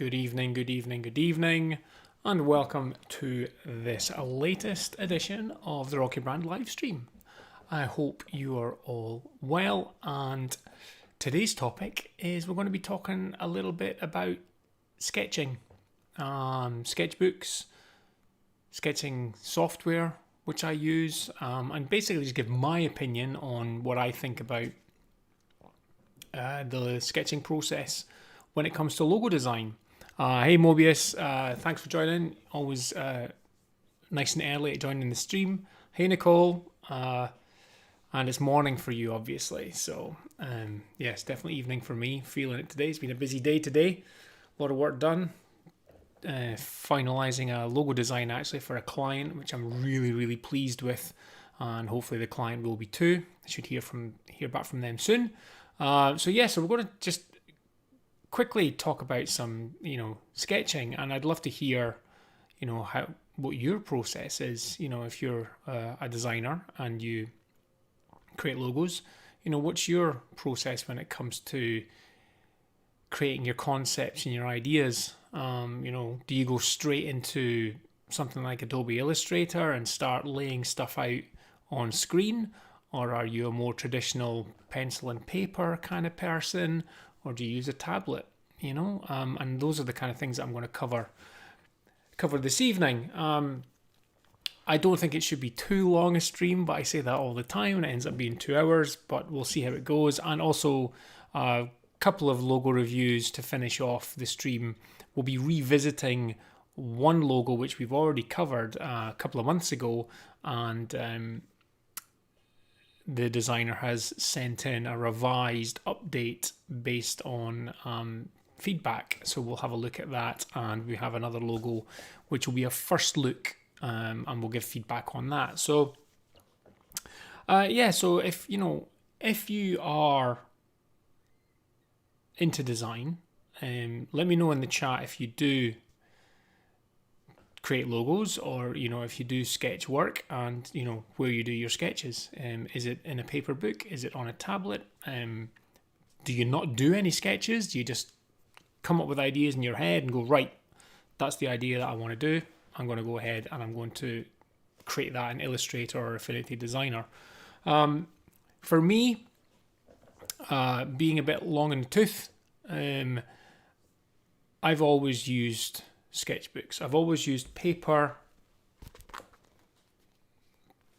Good evening, good evening, good evening, and welcome to this latest edition of the Rocky Brand livestream. I hope you are all well, and today's topic is we're going to be talking a little bit about sketching, sketchbooks, sketching software which I use, and basically just give my opinion on what I think about the sketching process when it comes to logo design. Hey Mobius, thanks for joining. Always nice and early to join in the stream. Hey Nicole, and it's morning for you obviously. So yes, definitely evening for me. Feeling it today. It's been a busy day today. A lot of work done. Finalizing a logo design actually for a client, which I'm really pleased with, and hopefully the client will be too. I should hear back from them soon. So we're going to just quickly talk about some, sketching, and I'd love to hear, what your process is. If you're a designer and you create logos, what's your process when it comes to creating your concepts and your ideas? Do you go straight into something like Adobe Illustrator and start laying stuff out on screen, or are you a more traditional pencil and paper kind of person? Or do you use a tablet, and those are the kind of things that I'm going to cover this evening. I don't think it should be too long a stream, but I say that all the time and it ends up being 2 hours, but we'll see how it goes. And also a couple of logo reviews to finish off the stream. We'll be revisiting one logo which we've already covered a couple of months ago, and the designer has sent in a revised update based on feedback. So we'll have a look at that, and we have another logo which will be a first look, and we'll give feedback on that. So so if you are into design, let me know in the chat if you do create logos, or if you do sketch work, and where you do your sketches. Is it in a paper book? Is it on a tablet? Do you not do any sketches? Do you just come up with ideas in your head and go, right, that's the idea that I want to do, I'm going to go ahead and I'm going to create that in Illustrator or Affinity Designer? For me, being a bit long in the tooth, I've always used sketchbooks. I've always used paper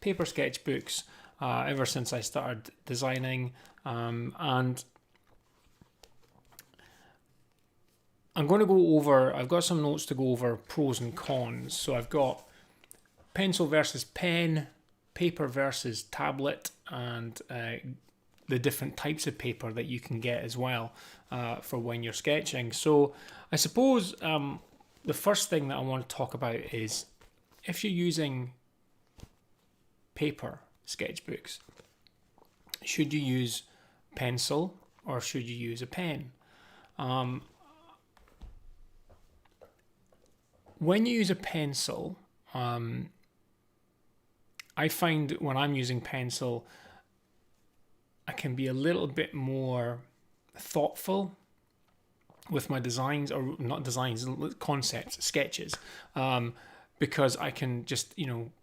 sketchbooks ever since I started designing, and I'm going to go over, I've got some notes to go over pros and cons. So I've got pencil versus pen, paper versus tablet, and the different types of paper that you can get as well for when you're sketching. So I suppose the first thing that I want to talk about is if you're using paper sketchbooks, should you use pencil or should you use a pen? When you use a pencil, I find when I'm using pencil, I can be a little bit more thoughtful with my designs, or not designs, concepts, sketches, because I can just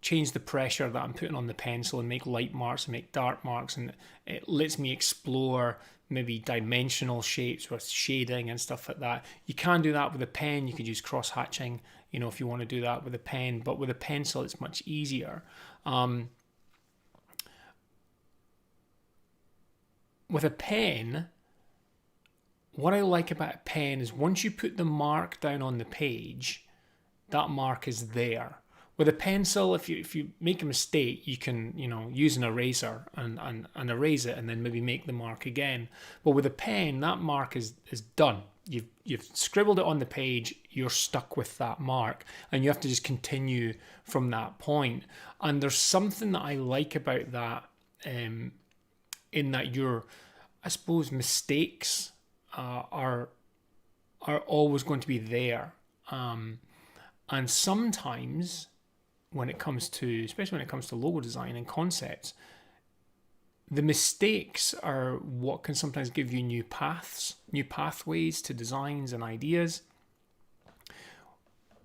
change the pressure that I'm putting on the pencil and make light marks and make dark marks, and it lets me explore maybe dimensional shapes with shading and stuff like that. You can do that with a pen. You could use cross hatching, if you want to do that with a pen, but with a pencil it's much easier. With a pen, what I like about a pen is once you put the mark down on the page, that mark is there. With a pencil, if you make a mistake, you can use an eraser and erase it and then maybe make the mark again. But with a pen, that mark is done. You've scribbled it on the page, you're stuck with that mark, and you have to just continue from that point. And there's something that I like about that, in that I suppose mistakes are always going to be there, and sometimes especially when it comes to logo design and concepts, the mistakes are what can sometimes give you new pathways to designs and ideas.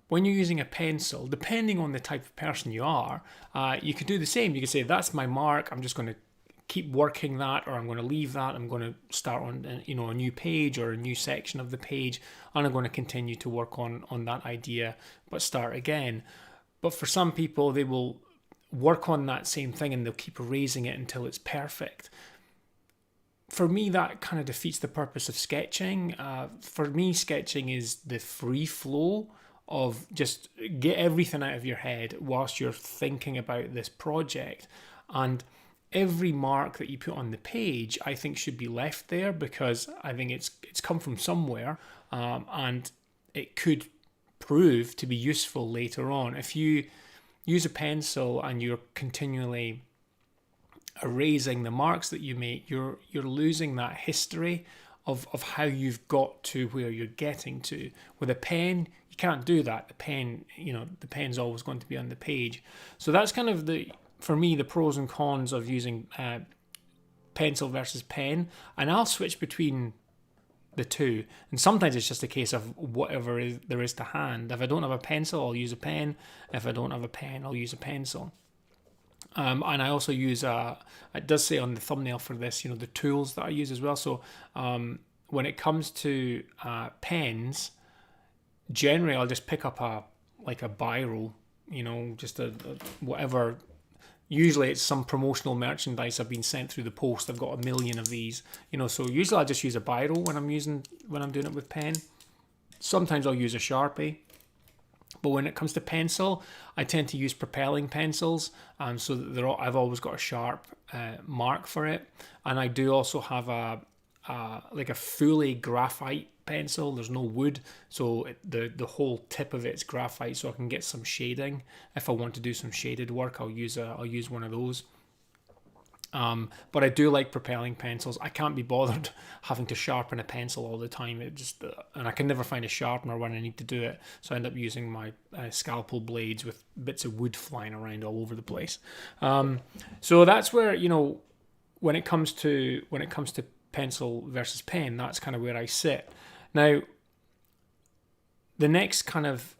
when you're using a pencil, depending on the type of person you are, you could do the same. You could say, that's my mark, I'm just going to keep working that, or I'm going to leave that, I'm going to start on a new page or a new section of the page, and I'm going to continue to work on that idea, but start again. But for some people, they will work on that same thing and they'll keep erasing it until it's perfect. For me, that kind of defeats the purpose of sketching. For me, sketching is the free flow of just get everything out of your head whilst you're thinking about this project. And every mark that you put on the page, I think, should be left there, because I think it's come from somewhere, and it could prove to be useful later on. If you use a pencil and you're continually erasing the marks that you make, you're losing that history of how you've got to where you're getting to. With a pen, you can't do that. The pen's always going to be on the page. So that's kind of for me, the pros and cons of using pencil versus pen. And I'll switch between the two. And sometimes it's just a case of whatever there is to hand. If I don't have a pencil, I'll use a pen. If I don't have a pen, I'll use a pencil. And I also use, it does say on the thumbnail for this, the tools that I use as well. So when it comes to pens, generally I'll just pick up a biro, just a whatever. Usually it's some promotional merchandise I've been sent through the post. I've got 1 million of these, so usually I just use a biro when I'm doing it with pen. Sometimes I'll use a Sharpie. But when it comes to pencil, I tend to use propelling pencils, so that I've always got a sharp mark for it. And I do also have a fully graphite pencil. There's no wood, so the whole tip of it's graphite, so I can get some shading. If I want to do some shaded work, I'll use one of those. But I do like propelling pencils. I can't be bothered having to sharpen a pencil all the time. And I can never find a sharpener when I need to do it. So I end up using my scalpel blades with bits of wood flying around all over the place. So that's where, when it comes to pencil versus pen, that's kind of where I sit. Now, the next kind of,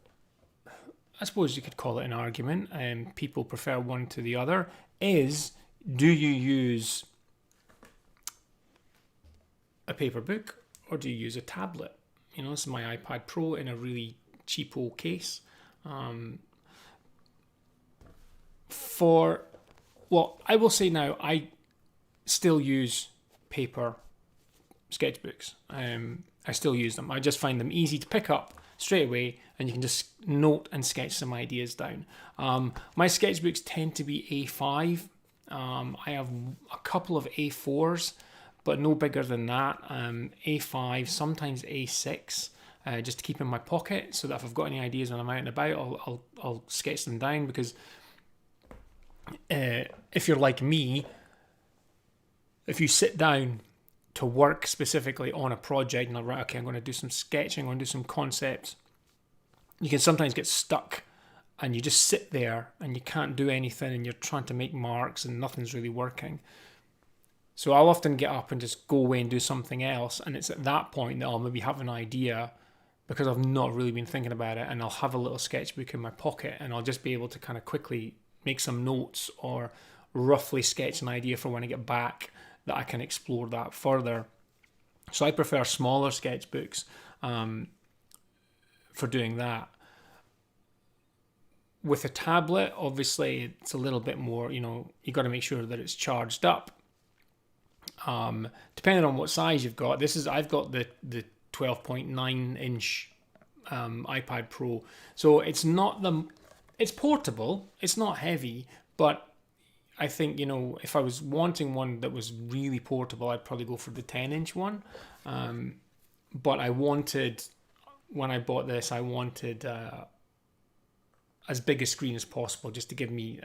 I suppose you could call it an argument, people prefer one to the other, is, do you use a paper book or do you use a tablet? This is my iPad Pro in a really cheapo case. I will say now, I still use paper sketchbooks. I still use them. I just find them easy to pick up straight away, and you can just note and sketch some ideas down. My sketchbooks tend to be A5. I have a couple of A4s, but no bigger than that. A5, sometimes A6, just to keep in my pocket, so that if I've got any ideas when I'm out and about, I'll sketch them down. Because if you're like me, if you sit down to work specifically on a project and I'm going to do some sketching, I'm going to do some concepts, you can sometimes get stuck. And you just sit there and you can't do anything, and you're trying to make marks and nothing's really working. So I'll often get up and just go away and do something else. And it's at that point that I'll maybe have an idea, because I've not really been thinking about it, and I'll have a little sketchbook in my pocket, and I'll just be able to kind of quickly make some notes or roughly sketch an idea for when I get back, that I can explore that further. So I prefer smaller sketchbooks for doing that. With a tablet, obviously, it's a little bit more, you got to make sure that it's charged up. Depending on what size you've got, I've got the 12.9 inch iPad Pro. So it's portable, it's not heavy, but I think, if I was wanting one that was really portable, I'd probably go for the 10 inch one. But when I bought this, I wanted as big a screen as possible, just to give me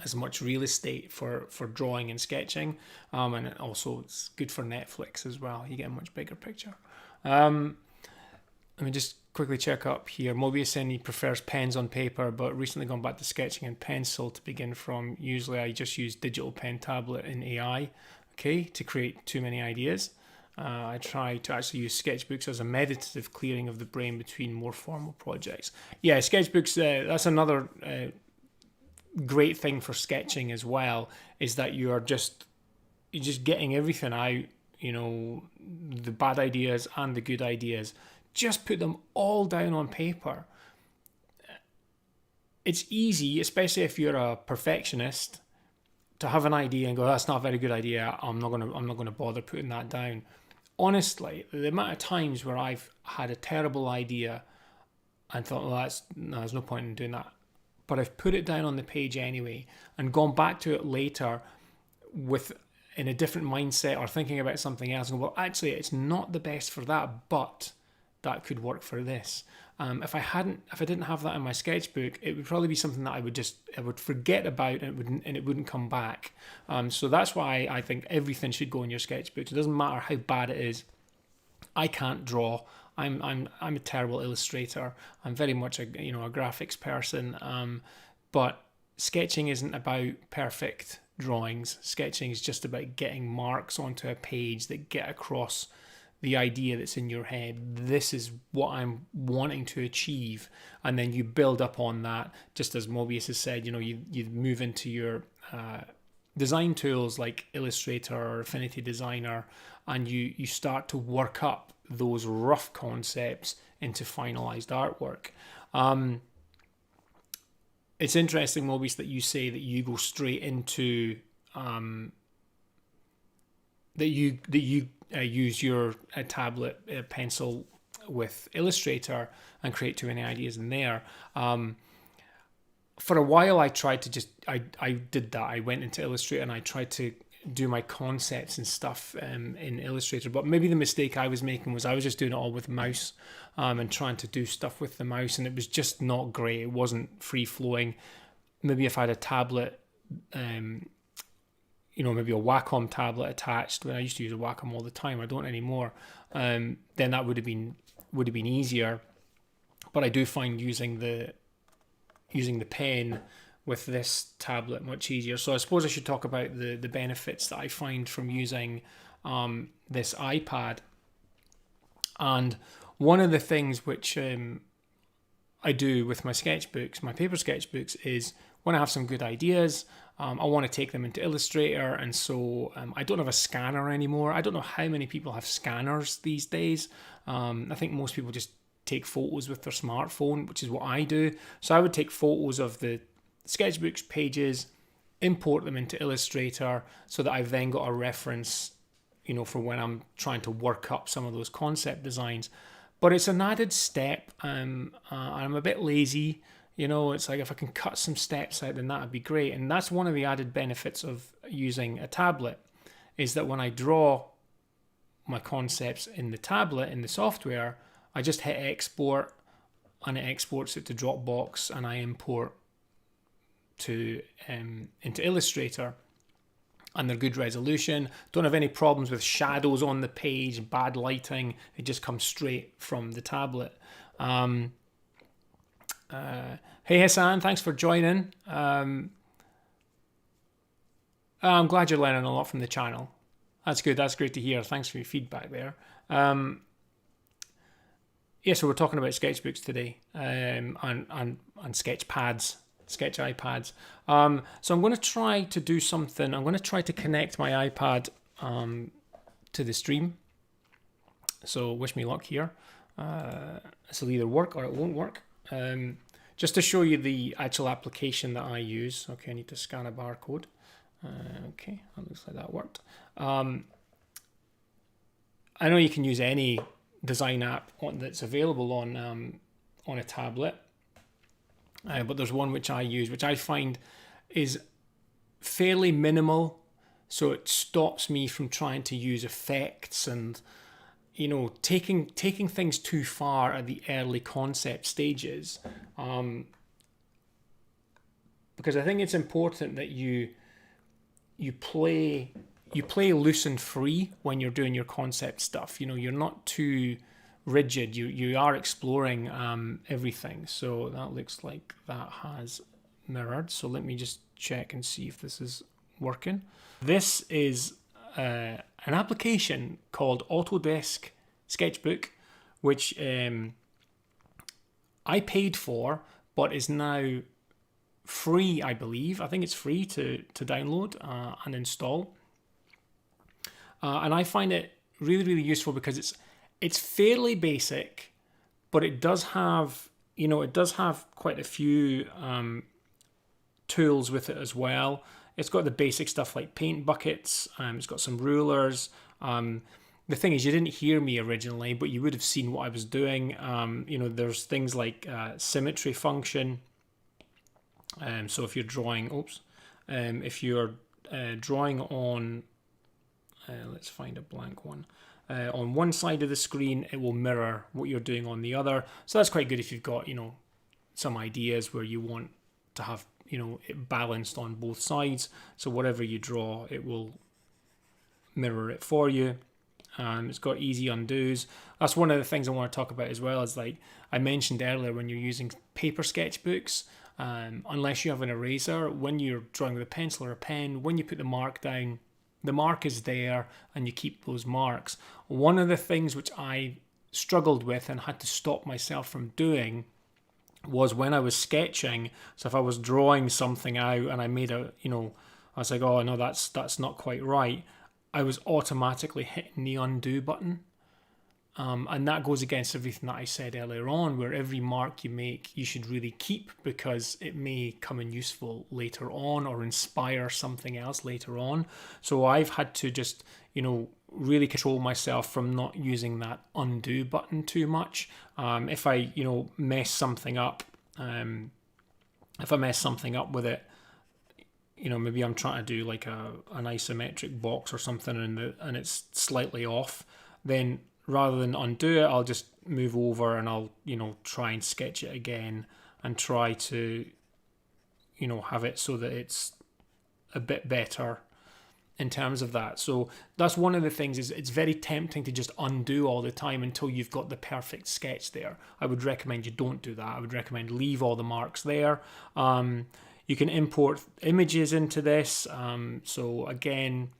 as much real estate for drawing and sketching, and also it's good for Netflix as well. You get a much bigger picture. Let me just quickly check up here. Mobius saying he prefers pens on paper, but recently gone back to sketching and pencil to begin from. Usually I just use digital pen tablet in AI, to create too many ideas. I try to actually use sketchbooks as a meditative clearing of the brain between more formal projects. Yeah, sketchbooks, that's another great thing for sketching as well, is that you're just getting everything out, you know, the bad ideas and the good ideas. Just put them all down on paper. It's easy, especially if you're a perfectionist, to have an idea and go, that's not a very good idea. I'm not gonna bother putting that down. Honestly, the amount of times where I've had a terrible idea and thought, well, there's no point in doing that, but I've put it down on the page anyway and gone back to it later in a different mindset or thinking about something else and go, well, actually, it's not the best for that, but that could work for this. If I didn't have that in my sketchbook, it would probably be something that I would forget about, and it wouldn't come back. So that's why I think everything should go in your sketchbook. It doesn't matter how bad it is. I can't draw. I'm a terrible illustrator. I'm very much a graphics person. But sketching isn't about perfect drawings. Sketching is just about getting marks onto a page that get across the idea that's in your head. This is what I'm wanting to achieve, and then you build up on that. Just as Mobius has said, you move into your design tools like Illustrator or Affinity Designer, and you start to work up those rough concepts into finalized artwork. It's interesting, Mobius, that you say that you go straight into that you use your tablet pencil with Illustrator and create too many ideas in there. For a while, I tried to I did that. I went into Illustrator and I tried to do my concepts and stuff in Illustrator. But maybe the mistake I was making was I was just doing it all with the mouse and trying to do stuff with the mouse, and it was just not great. It wasn't free flowing. Maybe if I had a tablet, maybe a Wacom tablet attached, when I used to use a Wacom all the time, I don't anymore, then that would have been easier. But I do find using the pen with this tablet much easier. So I suppose I should talk about the benefits that I find from using this iPad. And one of the things which I do with my sketchbooks, my paper sketchbooks, is when I have some good ideas, I want to take them into Illustrator, and so I don't have a scanner anymore. I don't know how many people have scanners these days. I think most people just take photos with their smartphone, which is what I do. So I would take photos of the sketchbooks pages, import them into Illustrator, so that I've then got a reference, for when I'm trying to work up some of those concept designs. But it's an added step. I'm a bit lazy. It's like if I can cut some steps out, then that would be great. And that's one of the added benefits of using a tablet, is that when I draw my concepts in the tablet, in the software, I just hit export and it exports it to Dropbox, and I import into Illustrator, and they're good resolution. Don't have any problems with shadows on the page, bad lighting. It just comes straight from the tablet. Hey Hassan, thanks for joining. I'm glad you're learning a lot from the channel. That's good. That's great to hear. Thanks for your feedback there. So we're talking about sketchbooks today, and sketch pads, sketch iPads. So I'm going to try to do something. I'm going to try to connect my iPad to the stream. So wish me luck here. This will either work or it won't work. Just to show you the actual application that I use. Okay, I need to scan a barcode. Okay, that looks like that worked. I know you can use any design app that's available on a tablet, but there's one which I use, which I find is fairly minimal, so it stops me from trying to use effects and taking things too far at the early concept stages, because I think it's important that you play loose and free when you're doing your concept stuff. You're not too rigid. You are exploring everything. So that looks like that has mirrored. So let me just check and see if this is working. This is an application called Autodesk Sketchbook, which I paid for, but is now free, I believe. I think it's free to download and install. And I find it really, really useful because it's fairly basic, but it does have, quite a few tools with it as well. It's got the basic stuff like paint buckets. It's got some rulers. The thing is, you didn't hear me originally, but you would have seen what I was doing. There's things like symmetry function. So if you're drawing, drawing on, let's find a blank one. On one side of the screen, it will mirror what you're doing on the other. So that's quite good if you've got, some ideas where you want to have, it balanced on both sides. So whatever you draw, it will mirror it for you. It's got easy undos. That's one of the things I want to talk about as well, is like I mentioned earlier, when you're using paper sketchbooks, unless you have an eraser, when you're drawing with a pencil or a pen, when you put the mark down, the mark is there and you keep those marks. One of the things which I struggled with and had to stop myself from doing was when I was sketching. So if I was drawing something out and I made I was like, oh no, that's not quite right, I was automatically hitting the undo button. And that goes against everything that I said earlier on, where every mark you make, you should really keep, because it may come in useful later on or inspire something else later on. So I've had to just, really control myself from not using that undo button too much. If I, mess something up, with it, maybe I'm trying to do like an isometric box or something, and it's slightly off, then rather than undo it, I'll just move over and I'll, try and sketch it again and try to, have it so that it's a bit better in terms of that. So that's one of the things, is it's very tempting to just undo all the time until you've got the perfect sketch there. I would recommend you don't do that. I would recommend leave all the marks there. You can import images into this. So again,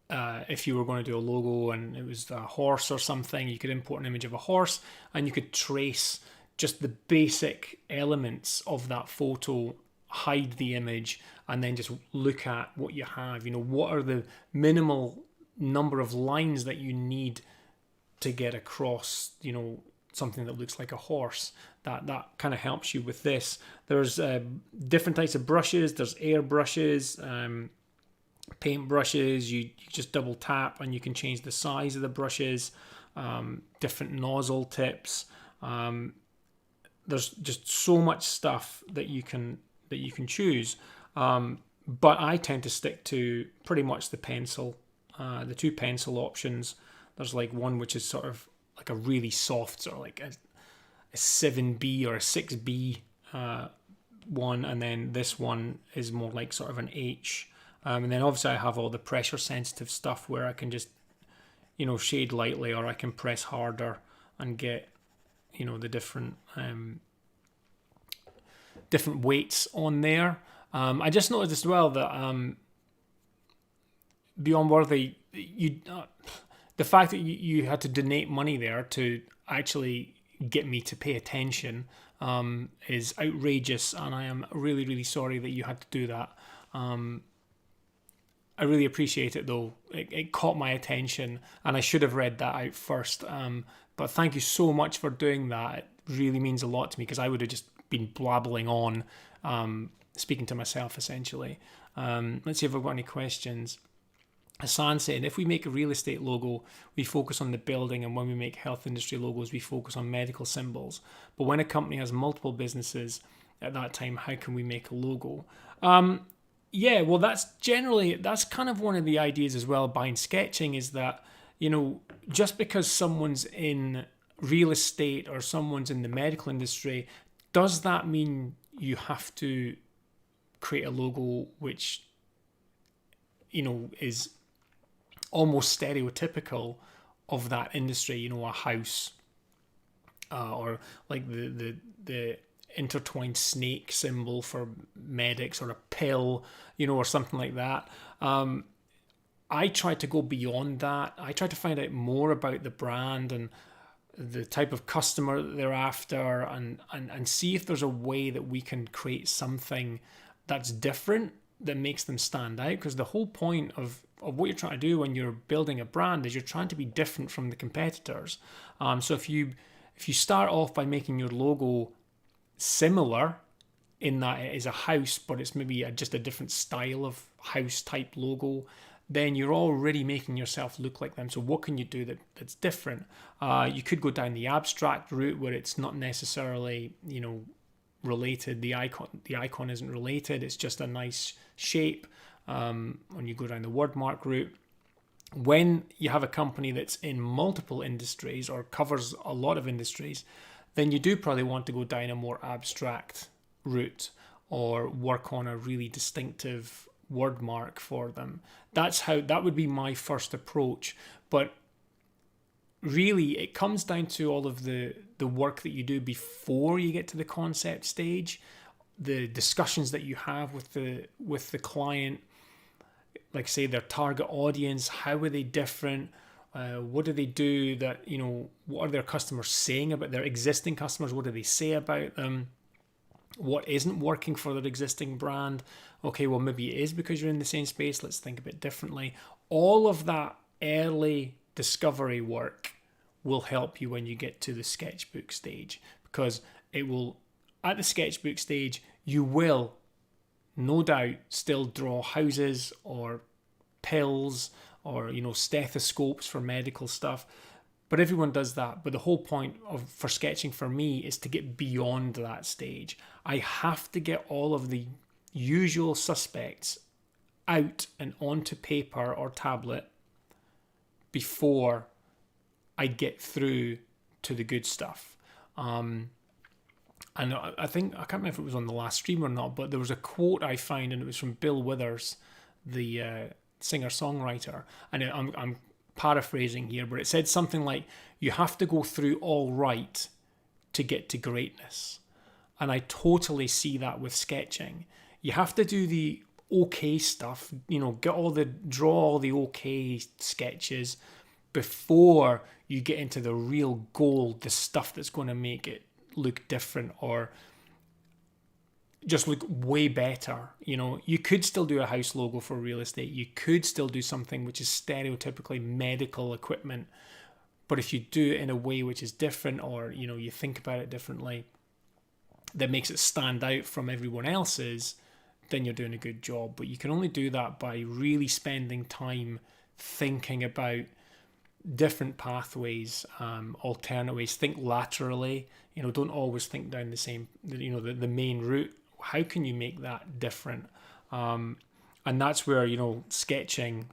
if you were going to do a logo and it was a horse or something, you could import an image of a horse and you could trace just the basic elements of that photo, hide the image, and then just look at what you have. What are the minimal number of lines that you need to get across, something that looks like a horse. That kind of helps you with this. There's different types of brushes. There's air brushes, paint brushes. You just double tap and you can change the size of the brushes. Different nozzle tips. There's just so much stuff that you can choose. But I tend to stick to pretty much the pencil, the two pencil options. There's like one which is sort of like a really soft, sort of like a 7B or a 6B one, and then this one is more like sort of an H. And then obviously I have all the pressure sensitive stuff where I can just, shade lightly, or I can press harder and get, the different weights on there. I just noticed as well that Beyond Worthy, the fact that you had to donate money there to actually get me to pay attention is outrageous, and I am really, really sorry that you had to do that. I really appreciate it though. It caught my attention, and I should have read that out first. But thank you so much for doing that. It really means a lot to me, because I would have just been blabbling on, speaking to myself essentially. Let's see if I've got any questions. Hassan saying, if we make a real estate logo, we focus on the building, and when we make health industry logos, we focus on medical symbols. But when a company has multiple businesses at that time, how can we make a logo? Yeah, well, that's kind of one of the ideas as well behind sketching, is that, just because someone's in real estate or someone's in the medical industry, does that mean you have to create a logo which, is almost stereotypical of that industry, a house, or like the intertwined snake symbol for medics, or a pill, or something like that. I try to go beyond that. I try to find out more about the brand and the type of customer that they're after, and see if there's a way that we can create something that's different that makes them stand out. Because the whole point of what you're trying to do when you're building a brand is you're trying to be different from the competitors. So if you start off by making your logo similar in that it is a house, but it's maybe just a different style of house type logo, then you're already making yourself look like them. So what can you do that's different? You could go down the abstract route where it's not necessarily, related. The icon isn't related. It's just a nice shape. When you go down the wordmark route, when you have a company that's in multiple industries or covers a lot of industries, then you do probably want to go down a more abstract route or work on a really distinctive wordmark for them. That would be my first approach. But really, it comes down to all of the work that you do before you get to the concept stage, the discussions that you have with the client, like say their target audience. How are they different? What do they do that, what are their customers saying about their existing customers? What do they say about them? What isn't working for their existing brand? Okay, well, maybe it is because you're in the same space. Let's think a bit differently. All of that early discovery work will help you when you get to the sketchbook stage, because at the sketchbook stage, you will no doubt still draw houses or pills or stethoscopes for medical stuff, but everyone does that. But the whole point for sketching for me is to get beyond that stage. I have to get all of the usual suspects out and onto paper or tablet before I get through to the good stuff. And I think, I can't remember if it was on the last stream or not, but there was a quote I found, and it was from Bill Withers, the singer-songwriter. And I'm paraphrasing here, but it said something like, you have to go through all right to get to greatness. And I totally see that with sketching. You have to do the okay stuff, draw all the okay sketches before you get into the real gold, the stuff that's going to make it look different or just look way better. You could still do a house logo for real estate. You could still do something which is stereotypically medical equipment. But if you do it in a way which is different, or, you think about it differently, that makes it stand out from everyone else's, then you're doing a good job. But you can only do that by really spending time thinking about different pathways, alternate ways. Think laterally. Don't always think down the same, the main route. How can you make that different? And that's where, sketching,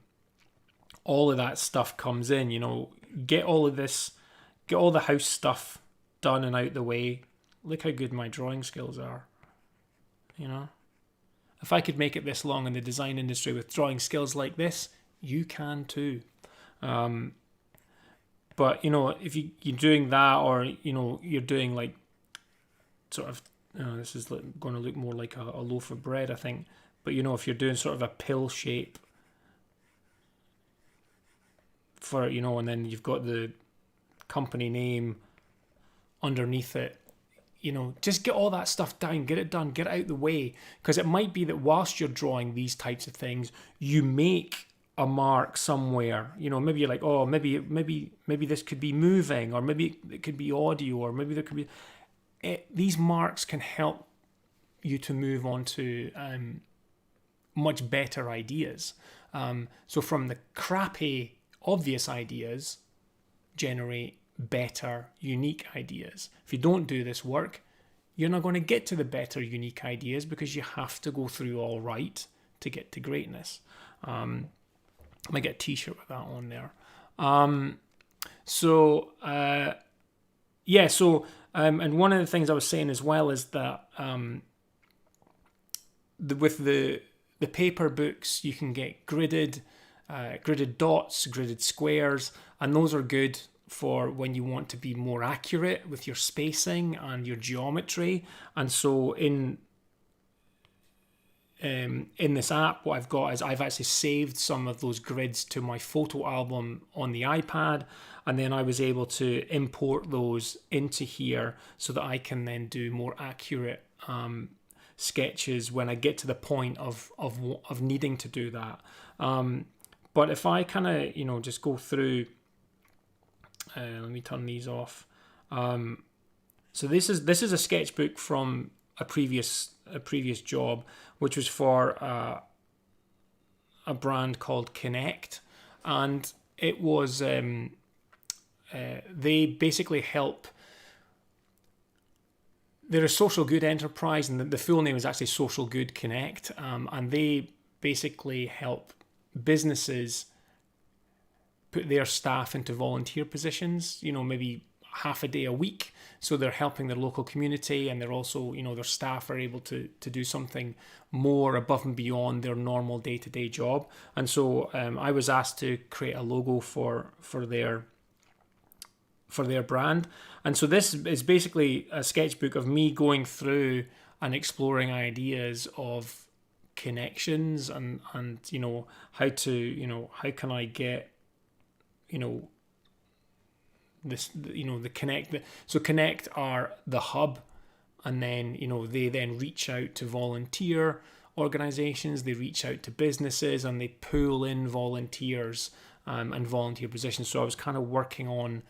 all of that stuff comes in. Get all the house stuff done and out the way. Look how good my drawing skills are. If I could make it this long in the design industry with drawing skills like this, you can too. But, if you're doing that, or, you're doing like sort of, this is going to look more like a loaf of bread, I think. But, if you're doing sort of a pill shape for, and then you've got the company name underneath it, just get all that stuff down, get it done, get it out the way. Because it might be that whilst you're drawing these types of things, you make a mark somewhere. Maybe you're like, oh, maybe this could be moving, or maybe it could be audio, or maybe there could be these marks can help you to move on to much better ideas. So from the crappy obvious ideas, generate better unique ideas. If you don't do this work, you're not going to get to the better unique ideas, because you have to go through all right to get to greatness. I might get a t-shirt with that on there. And one of the things I was saying as well is that with the paper books, you can get gridded dots, gridded squares, and those are good for when you want to be more accurate with your spacing and your geometry. And so in in this app, what I've got is I've actually saved some of those grids to my photo album on the iPad, and then I was able to import those into here so that I can then do more accurate sketches when I get to the point of needing to do that. But if I kind of just go through, let me turn these off. So this is a sketchbook from a previous job, which was for a brand called Connect, and it was they basically help. They're a social good enterprise, and the full name is actually Social Good Connect, and they basically help businesses put their staff into volunteer positions, maybe half a day a week. So they're helping their local community, and they're also, their staff are able to do something more above and beyond their normal day-to-day job. And so I was asked to create a logo for their brand. And so this is basically a sketchbook of me going through and exploring ideas of connections and how can I get this, the Connect. So Connect are the hub, and then they then reach out to volunteer organizations, they reach out to businesses, and they pull in volunteers and volunteer positions. So I was kind of working on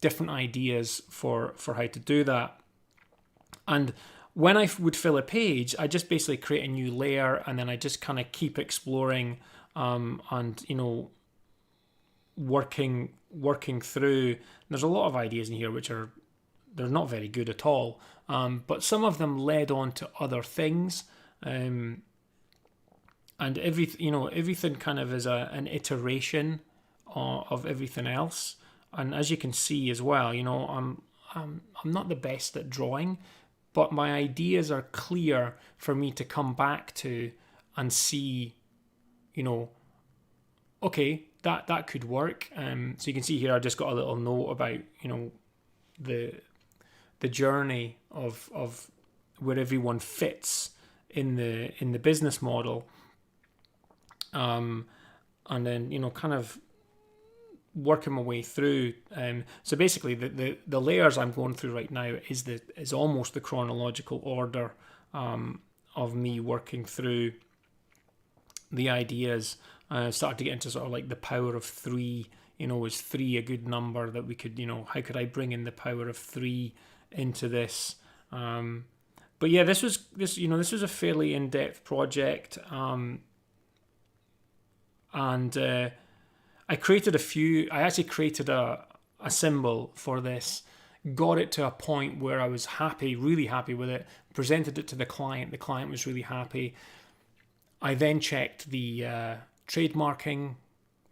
different ideas for how to do that. And when I would fill a page, I just basically create a new layer, and then I just kind of keep exploring and working through. There's a lot of ideas in here which they're not very good at all, but some of them led on to other things, and everything kind of is an iteration of everything else. And as you can see as well, I'm not the best at drawing, but my ideas are clear for me to come back to and see, okay, that could work. So you can see here I just got a little note about the journey of where everyone fits in the business model, and then kind of working my way through. So basically the layers I'm going through right now is almost the chronological order of me working through the ideas. Started to get into sort of like the power of 3. Is 3 a good number that we could, how could I bring in the power of 3 into this? But yeah, this was a fairly in-depth project, and I actually created a symbol for this, got it to a point where I was really happy with it, presented it to the client was really happy. I then checked the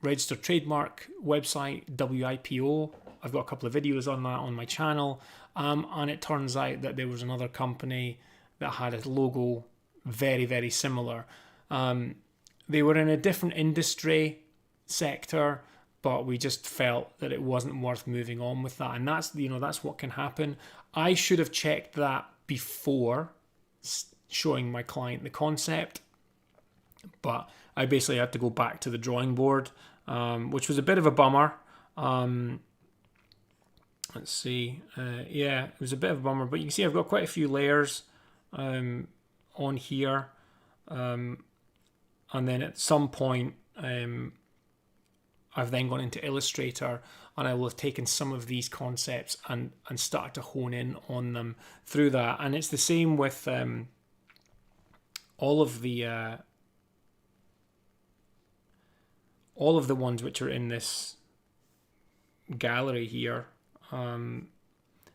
registered trademark website, WIPO. I've got a couple of videos on that on my channel, and it turns out that there was another company that had a logo very, very similar. They were in a different industry sector, but we just felt that it wasn't worth moving on with that, and that's what can happen. I should have checked that before showing my client the concept, but I basically had to go back to the drawing board, which was a bit of a bummer. Let's see. Yeah, it was a bit of a bummer, but you can see I've got quite a few layers on here, and then at some point I've then gone into Illustrator, and I will have taken some of these concepts and started to hone in on them through that. And it's the same with all of the ones which are in this gallery here.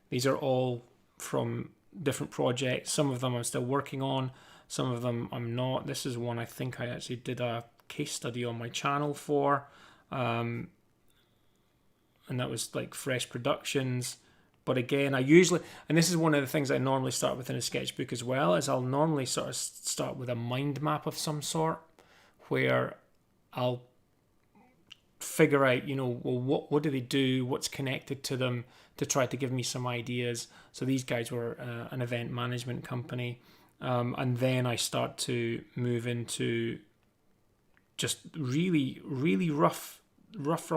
These are all from different projects. Some of them I'm still working on, some of them I'm not. This is one I think I actually did a case study on my channel for, and that was like fresh productions. But again, I usually, and this is one of the things I normally start with in a sketchbook as well, is I'll normally sort of start with a mind map of some sort, where I'll figure out, well, what do they do, what's connected to them, to try to give me some ideas. So these guys were an event management company, and then I start to move into just really, really rough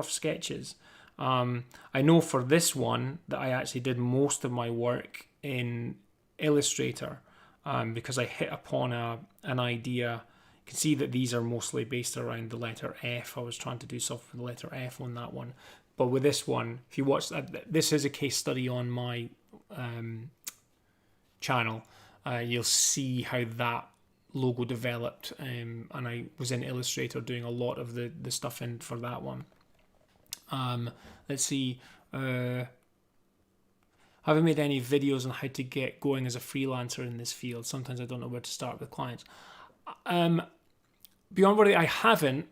sketches. I know for this one that I actually did most of my work in Illustrator, because I hit upon an idea. You can see that these are mostly based around the letter F. I was trying to do stuff with the letter F on that one. But with this one, if you watch that, this is a case study on my channel. You'll see how that logo developed, and I was in Illustrator doing a lot of the stuff in for that one. Let's see. Have I made any videos on how to get going as a freelancer in this field? Sometimes I don't know where to start with clients. Beyond worry, I haven't.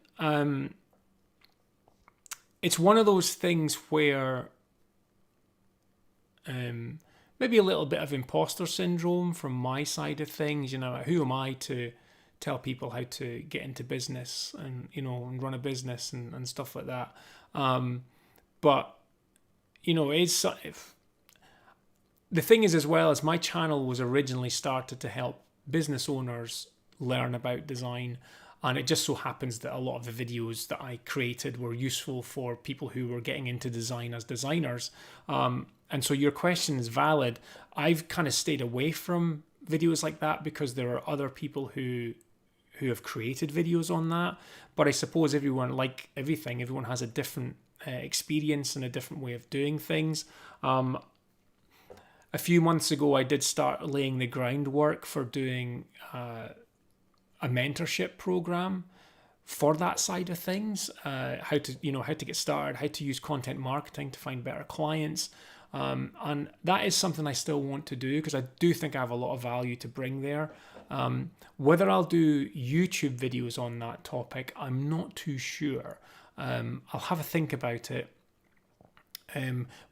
It's one of those things where maybe a little bit of imposter syndrome from my side of things. You know, who am I to tell people how to get into business and, you know, and run a business and stuff like that. But, you know, the thing is, as well, as my channel was originally started to help business owners learn about design. And it just so happens that a lot of the videos that I created were useful for people who were getting into design as designers. And so your question is valid. I've kind of stayed away from videos like that because there are other people who have created videos on that. But I suppose everyone, like everything, everyone has a different experience and a different way of doing things. A few months ago, I did start laying the groundwork for doing a mentorship program for that side of things. How to get started, how to use content marketing to find better clients. And that is something I still want to do because I do think I have a lot of value to bring there. Whether I'll do YouTube videos on that topic, I'm not too sure. I'll have a think about it.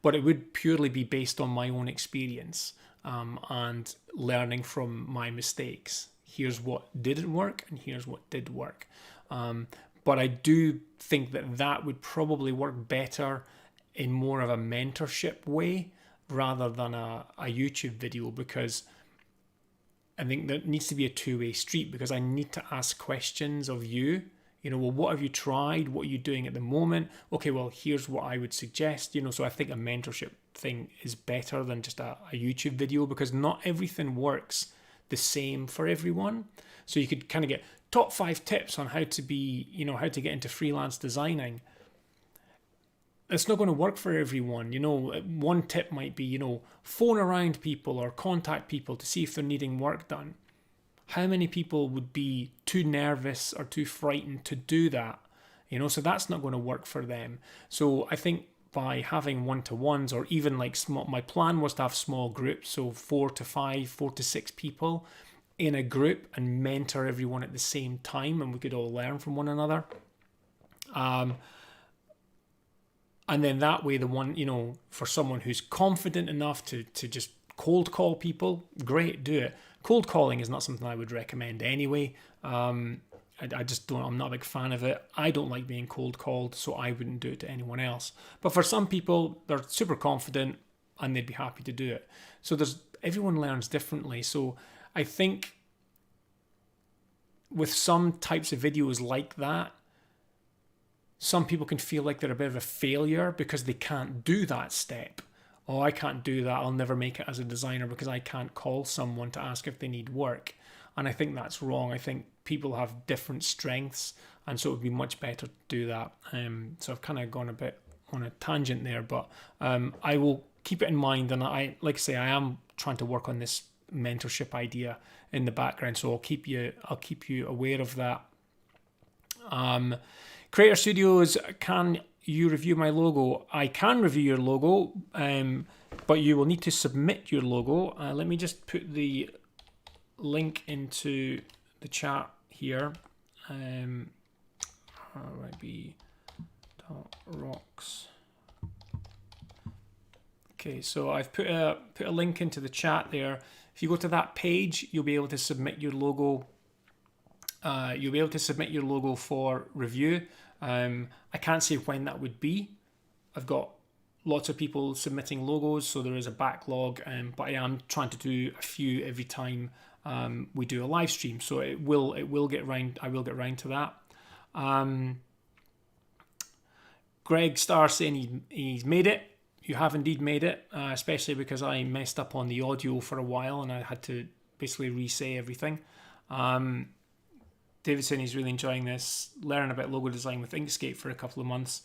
But it would purely be based on my own experience and learning from my mistakes. Here's what didn't work and here's what did work. But I do think that would probably work better in more of a mentorship way rather than a YouTube video, because I think there needs to be a two-way street, because I need to ask questions of you. You know, well, what have you tried? What are you doing at the moment? Okay, well, here's what I would suggest. You know, so I think a mentorship thing is better than just a YouTube video, because not everything works the same for everyone. So you could kind of get top 5 tips on how to be, you know, how to get into freelance designing. It's not going to work for everyone. You know, one tip might be, you know, phone around people or contact people to see if they're needing work done. How many people would be too nervous or too frightened to do that? You know, so that's not going to work for them. So I think by having one-to-ones, or even like small, my plan was to have small groups, so 4 to 5, 4 to 6 people in a group and mentor everyone at the same time, and we could all learn from one another. And then that way, the one, you know, for someone who's confident enough to just cold call people, great, do it. Cold calling is not something I would recommend anyway. I just don't, I'm not a big fan of it. I don't like being cold called, so I wouldn't do it to anyone else. But for some people, they're super confident and they'd be happy to do it. So everyone learns differently. So I think with some types of videos like that, some people can feel like they're a bit of a failure because they can't do that step. Oh, I can't do that. I'll never make it as a designer because I can't call someone to ask if they need work. And I think that's wrong. I think people have different strengths, and so it would be much better to do that. So I've kind of gone a bit on a tangent there, but I will keep it in mind. And I am trying to work on this mentorship idea in the background, so I'll keep you aware of that. Creator Studios, can you review my logo? I can review your logo, but you will need to submit your logo. Let me just put the link into the chat here. ryb.rocks. Okay, so I've put a link into the chat there. If you go to that page, you'll be able to submit your logo. You'll be able to submit your logo for review. I can't say when that would be. I've got lots of people submitting logos, so there is a backlog, but I am trying to do a few every time we do a live stream. So it will get round. I will get round to that. Greg Starr saying he's made it. You have indeed made it, especially because I messed up on the audio for a while and I had to basically re-say everything. David saying he's really enjoying this, learning about logo design with Inkscape for a couple of months,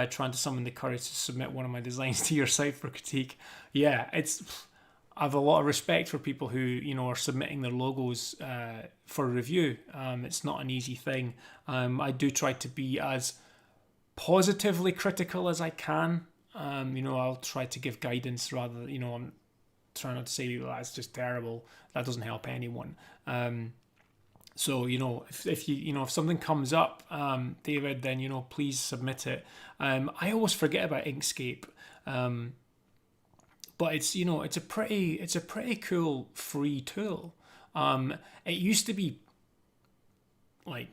trying to summon the courage to submit one of my designs to your site for critique. Yeah, I have a lot of respect for people who are submitting their logos for review. It's not an easy thing. I do try to be as positively critical as I can. I'll try to give guidance rather than, I'm trying not to say, well, that's just terrible. That doesn't help anyone. So, if something comes up, David, then, please submit it. I always forget about Inkscape. But it's a pretty cool free tool. It used to be like,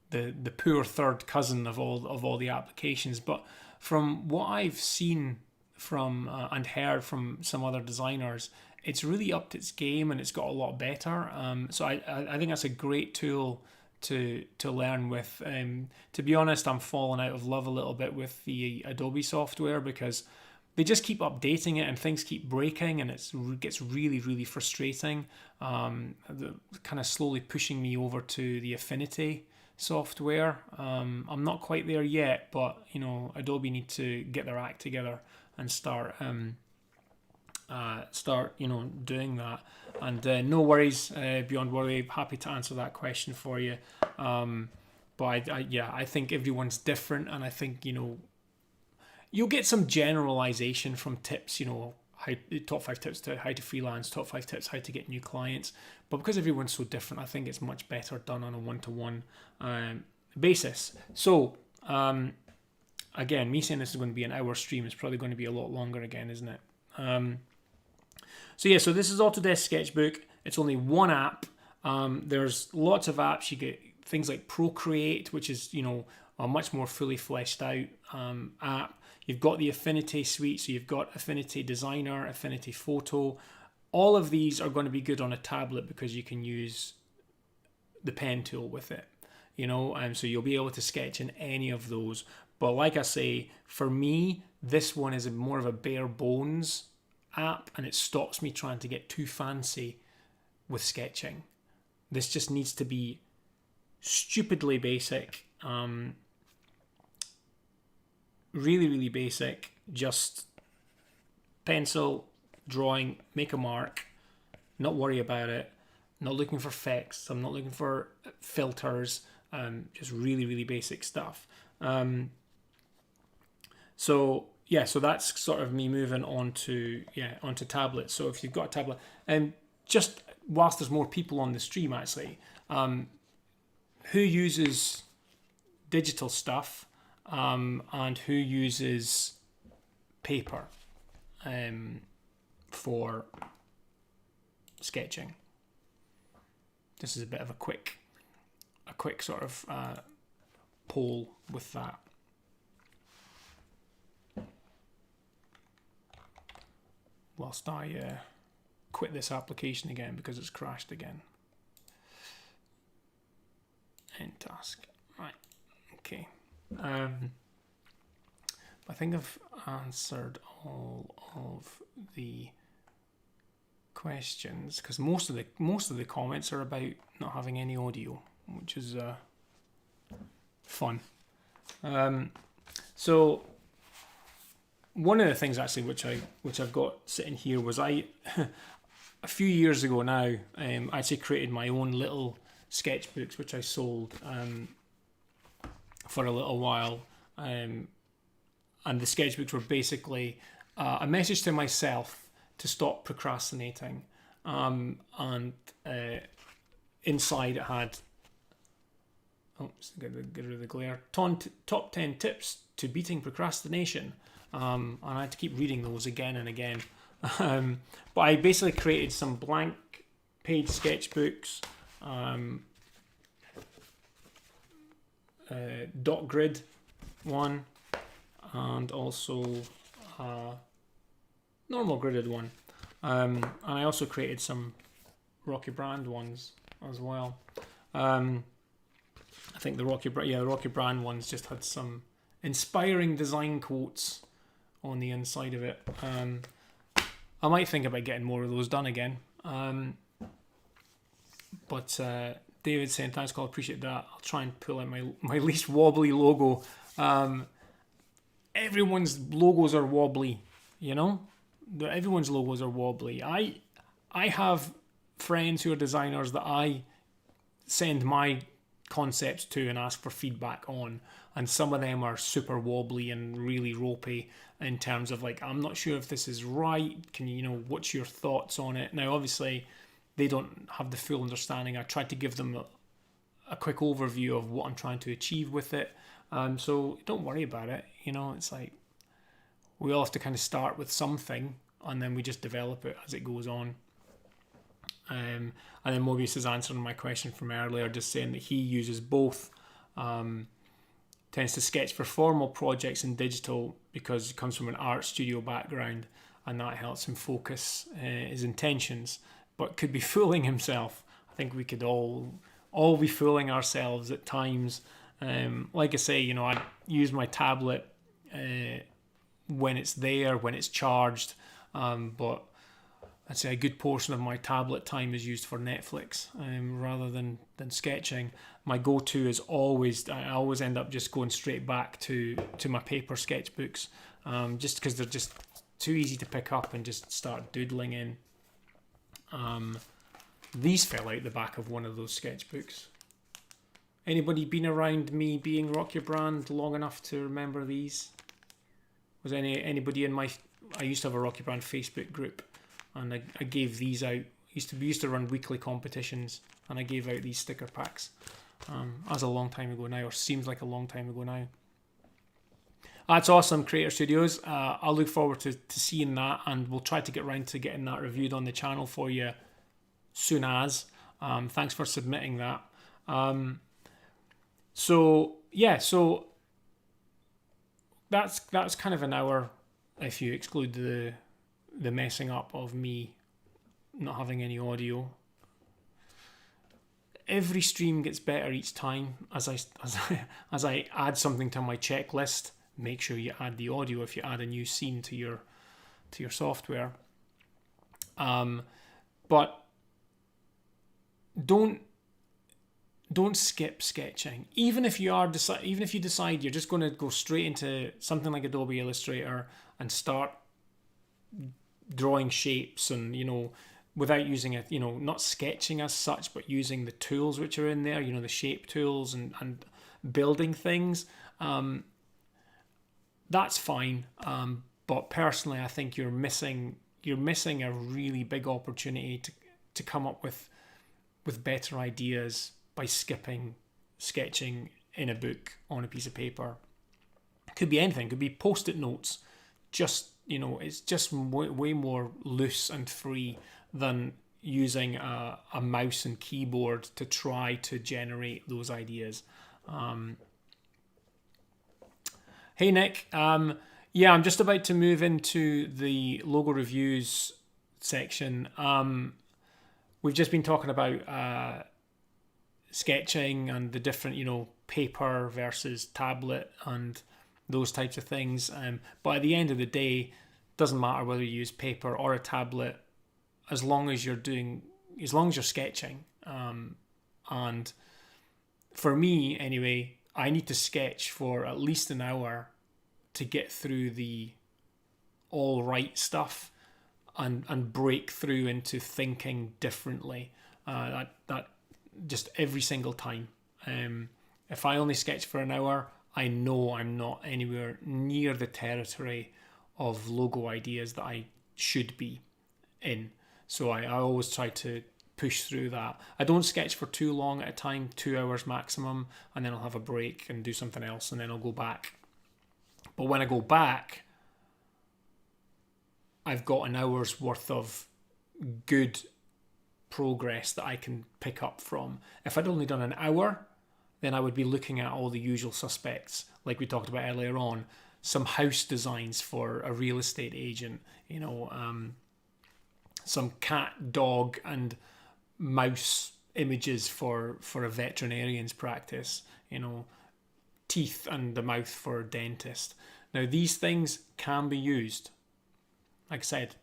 the poor third cousin of all the applications, but from what I've seen from and heard from some other designers, it's really upped its game and it's got a lot better. So I think that's a great tool to learn with. To be honest, I'm falling out of love a little bit with the Adobe software because they just keep updating it and things keep breaking and it gets really, really frustrating. Kind of slowly pushing me over to the Affinity software. I'm not quite there yet, but Adobe need to get their act together and start doing that. And no worries, Beyond Worry, happy to answer that question for you. But I think everyone's different, and I think you'll get some generalization from tips, top 5 tips to how to freelance, top 5 tips how to get new clients. But because everyone's so different, I think it's much better done on a one-to-one basis. So again, me saying this is going to be an hour stream is probably going to be a lot longer again, isn't it? So this is Autodesk Sketchbook. It's only one app. There's lots of apps. You get things like Procreate, which is a much more fully fleshed out app. You've got the Affinity suite, so you've got Affinity Designer, Affinity Photo. All of these are going to be good on a tablet because you can use the pen tool with it, so you'll be able to sketch in any of those. But like I say, for me, this one is more of a bare bones app and it stops me trying to get too fancy with sketching. This just needs to be stupidly basic. Really, really basic. Just pencil, drawing, make a mark, not worry about it, not looking for effects, I'm not looking for filters, just really, really basic stuff. So that's sort of me moving onto tablets. So if you've got a tablet, and just whilst there's more people on the stream actually, who uses digital stuff and who uses paper for sketching? This is a bit of a quick sort of poll with that. Whilst I quit this application again because it's crashed again. End task. Right. Okay. I think I've answered all of the questions because most of the comments are about not having any audio, which is fun. So one of the things actually which I've got sitting here was a few years ago now I actually created my own little sketchbooks which I sold for a little while, and the sketchbooks were basically a message to myself to stop procrastinating, and inside it had get rid of the glare, top 10 tips to beating procrastination, and I had to keep reading those again and again. But I basically created some blank page sketchbooks, dot grid one, and also normal gridded one, and I also created some Rocky Brand ones as well. I think the Rocky Brand ones just had some inspiring design quotes on the inside of it. I might think about getting more of those done again. But David saying, thanks, Carl, appreciate that. I'll try and pull out my least wobbly logo. Everyone's logos are wobbly, you know? Everyone's logos are wobbly. I have friends who are designers that I send my concepts to and ask for feedback on, and some of them are super wobbly and really ropey in terms of like, I'm not sure if this is right, can you know, what's your thoughts on it? Now obviously they don't have the full understanding. I tried to give them a quick overview of what I'm trying to achieve with it, so don't worry about it, you know. It's like we all have to kind of start with something and then we just develop it as it goes on. And then Mobius is answering my question from earlier, just saying that he uses both, tends to sketch for formal projects in digital because he comes from an art studio background and that helps him focus his intentions, but could be fooling himself. I think we could all be fooling ourselves at times. Like I say, you know, I use my tablet when it's there, when it's charged, but I'd say a good portion of my tablet time is used for Netflix rather than sketching. My go-to is I always end up just going straight back to my paper sketchbooks, just because they're just too easy to pick up and just start doodling in. These fell out the back of one of those sketchbooks. Anybody been around me being Rock Your Brand long enough to remember these? Was anybody in I used to have a Rock Your Brand Facebook group, and I gave these out. We used to run weekly competitions, and I gave out these sticker packs. That was a long time ago now, or seems like a long time ago now. That's awesome, Creator Studios. I'll look forward to seeing that, and we'll try to get around to getting that reviewed on the channel for you soon as. Thanks for submitting that. So that's kind of an hour if you exclude the messing up of me not having any audio. Every stream gets better each time as I add something to my checklist. Make sure you add the audio if you add a new scene to your software. But don't skip sketching. Even if you decide you're just going to go straight into something like Adobe Illustrator and start drawing shapes, and you know, without using it, you know, not sketching as such, but using the tools which are in there, you know, the shape tools and building things, that's fine. But personally, I think you're missing a really big opportunity to come up with better ideas by skipping sketching in a book on a piece of paper. It could be anything. It could be post-it notes. Just, you know, it's just way more loose and free than using a mouse and keyboard to try to generate those ideas. Hey Nick, yeah, I'm just about to move into the logo reviews section. We've just been talking about sketching and the different, you know, paper versus tablet and those types of things. But at the end of the day, it doesn't matter whether you use paper or a tablet, as long as you're sketching. And for me, anyway, I need to sketch for at least an hour to get through the all right stuff and break through into thinking differently. That just every single time. If I only sketch for an hour, I know I'm not anywhere near the territory of logo ideas that I should be in. So I always try to push through that. I don't sketch for too long at a time, 2 hours maximum, and then I'll have a break and do something else, and then I'll go back. But when I go back, I've got an hour's worth of good progress that I can pick up from. If I'd only done an hour, then I would be looking at all the usual suspects, like we talked about earlier on, some house designs for a real estate agent, you know, some cat, dog, and mouse images for a veterinarian's practice, teeth and the mouth for a dentist. Now, these things can be used. Like I said,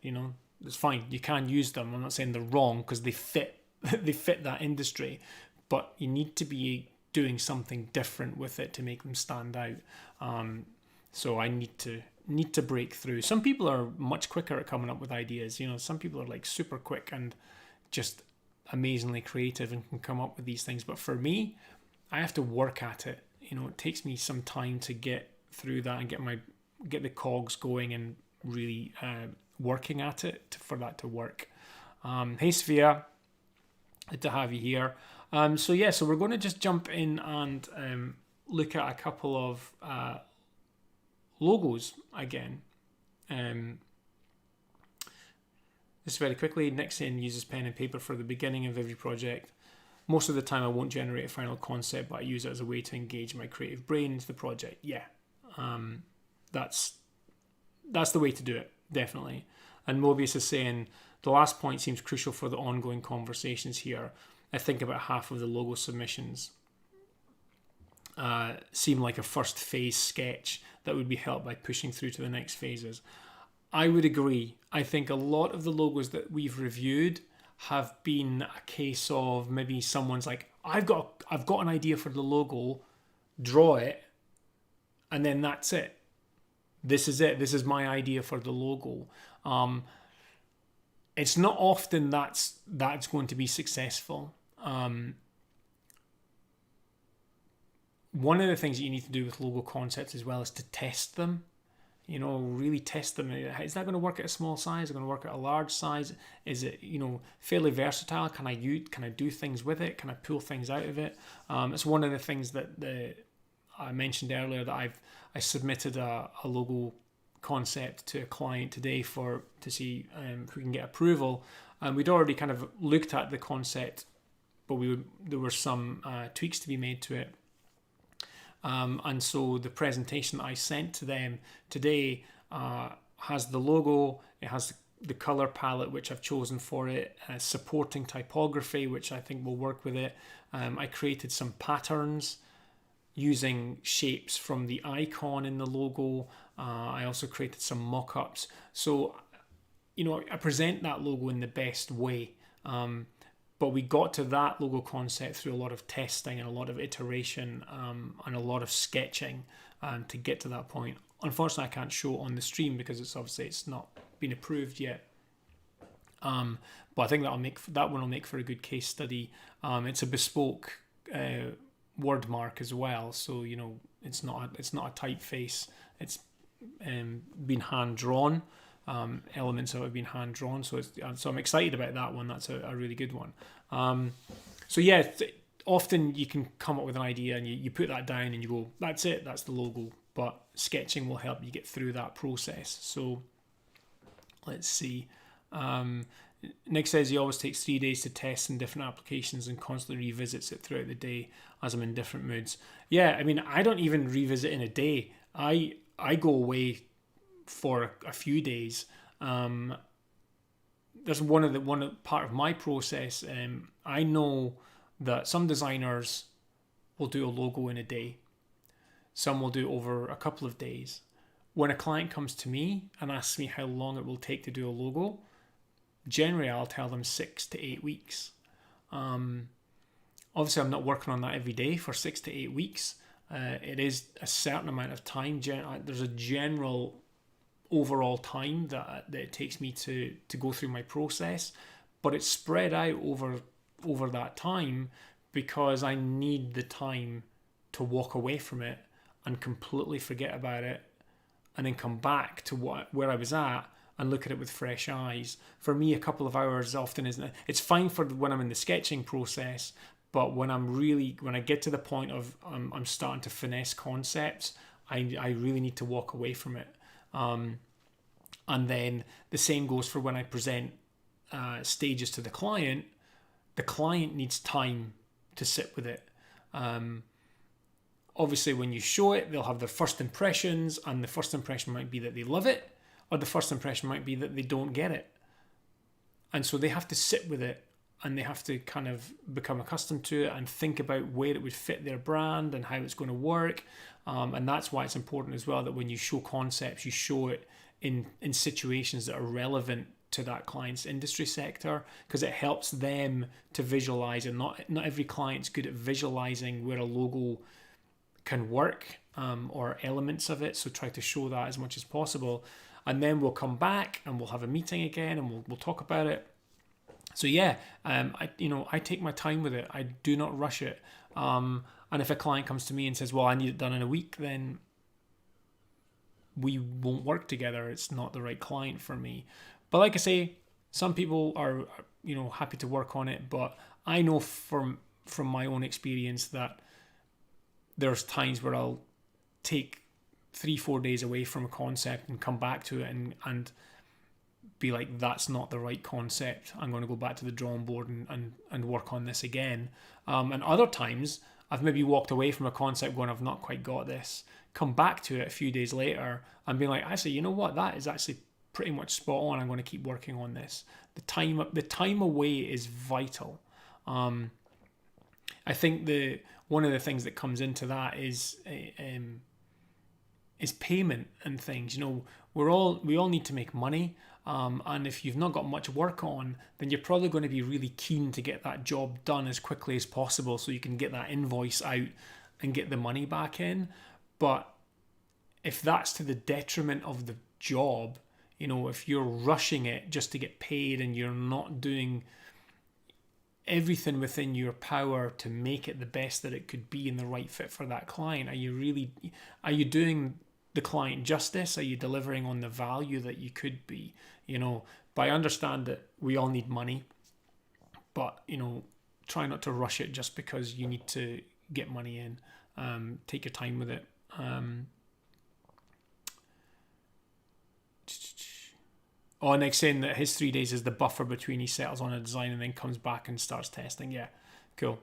it's fine. You can use them. I'm not saying they're wrong because they fit that industry, but you need to be doing something different with it to make them stand out. So I need to break through. Some people are much quicker at coming up with ideas. Some people are like super quick and just amazingly creative and can come up with these things. But for me, I have to work at it. It takes me some time to get through that and get the cogs going and really working at it for that to work. Hey Sophia, good to have you here. So we're going to just jump in and look at a couple of logos again. Just very quickly, Nick saying uses pen and paper for the beginning of every project. Most of the time I won't generate a final concept, but I use it as a way to engage my creative brain into the project. Yeah, that's the way to do it, definitely. And Mobius is saying, the last point seems crucial for the ongoing conversations here. I think about half of the logo submissions seem like a first phase sketch that would be helped by pushing through to the next phases. I would agree. I think a lot of the logos that we've reviewed have been a case of maybe someone's like, I've got an idea for the logo, draw it, and then that's it. This is it. This is my idea for the logo. It's not often that's going to be successful. One of the things that you need to do with logo concepts as well is to test them. Really test them. Is that going to work at a small size? Is it going to work at a large size? Is it, fairly versatile? Can I do things with it? Can I pull things out of it? It's one of the things that I mentioned earlier that I submitted a logo concept to a client today to see if we can get approval. And we'd already kind of looked at the concept, but there were some tweaks to be made to it. And so the presentation that I sent to them today has the logo, it has the color palette which I've chosen for it, supporting typography which I think will work with it. I created some patterns using shapes from the icon in the logo. I also created some mock-ups. So, I present that logo in the best way. But we got to that logo concept through a lot of testing and a lot of iteration and a lot of sketching to get to that point. Unfortunately, I can't show it on the stream because it's not been approved yet. But I think that one will make for a good case study. It's a bespoke word mark as well, so it's not a typeface. It's been hand drawn. Elements of it have been hand drawn, so I'm excited about that one. That's a really good one. Often you can come up with an idea and you put that down and you go, that's it, that's the logo. But sketching will help you get through that process. So let's see. Nick says he always takes 3 days to test in different applications and constantly revisits it throughout the day as I'm in different moods. Yeah, I mean, I don't even revisit in a day. I go away for a few days. There's one part of my process. I know that some designers will do a logo in a day. Some will do it over a couple of days. When a client comes to me and asks me how long it will take to do a logo, generally I'll tell them 6 to 8 weeks. Obviously, I'm not working on that every day for 6 to 8 weeks. It is a certain amount of time. There's a general overall time that it takes me to go through my process, but it's spread out over that time because I need the time to walk away from it and completely forget about it and then come back to where I was at and look at it with fresh eyes. For me, a couple of hours often isn't. It's fine for when I'm in the sketching process, but when I get to the point of I'm starting to finesse concepts, I really need to walk away from it. And then the same goes for when I present stages to the client. The client needs time to sit with it. Obviously, when you show it, they'll have their first impressions, and the first impression might be that they love it, or the first impression might be that they don't get it. And so they have to sit with it and they have to kind of become accustomed to it and think about where it would fit their brand and how it's going to work. And that's why it's important as well that when you show concepts, you show it in situations that are relevant to that client's industry sector, because it helps them to visualize. And not every client's good at visualizing where a logo can work, or elements of it. So try to show that as much as possible. And then we'll come back and we'll have a meeting again and we'll talk about it. So yeah, I take my time with it. I do not rush it. And if a client comes to me and says, well, I need it done in a week, then we won't work together. It's not the right client for me. But like I say, some people are, happy to work on it. But I know from my own experience that there's times where I'll take 3-4 days away from a concept and come back to it and be like, that's not the right concept. I'm going to go back to the drawing board and work on this again. And other times I've maybe walked away from a concept going, I've not quite got this, come back to it a few days later and be like, actually, you know what? That is actually pretty much spot on. I'm going to keep working on this. The time away is vital. I think one of the things that comes into that is payment and things. We all need to make money. And if you've not got much work on, then you're probably going to be really keen to get that job done as quickly as possible so you can get that invoice out and get the money back in. But if that's to the detriment of the job, if you're rushing it just to get paid and you're not doing everything within your power to make it the best that it could be and the right fit for that client, are you doing the client justice? Are you delivering on the value that you could be? But I understand that we all need money, but try not to rush it just because you need to get money in. Take your time with it. Nick's saying that his 3 days is the buffer between he settles on a design and then comes back and starts testing. Yeah, cool.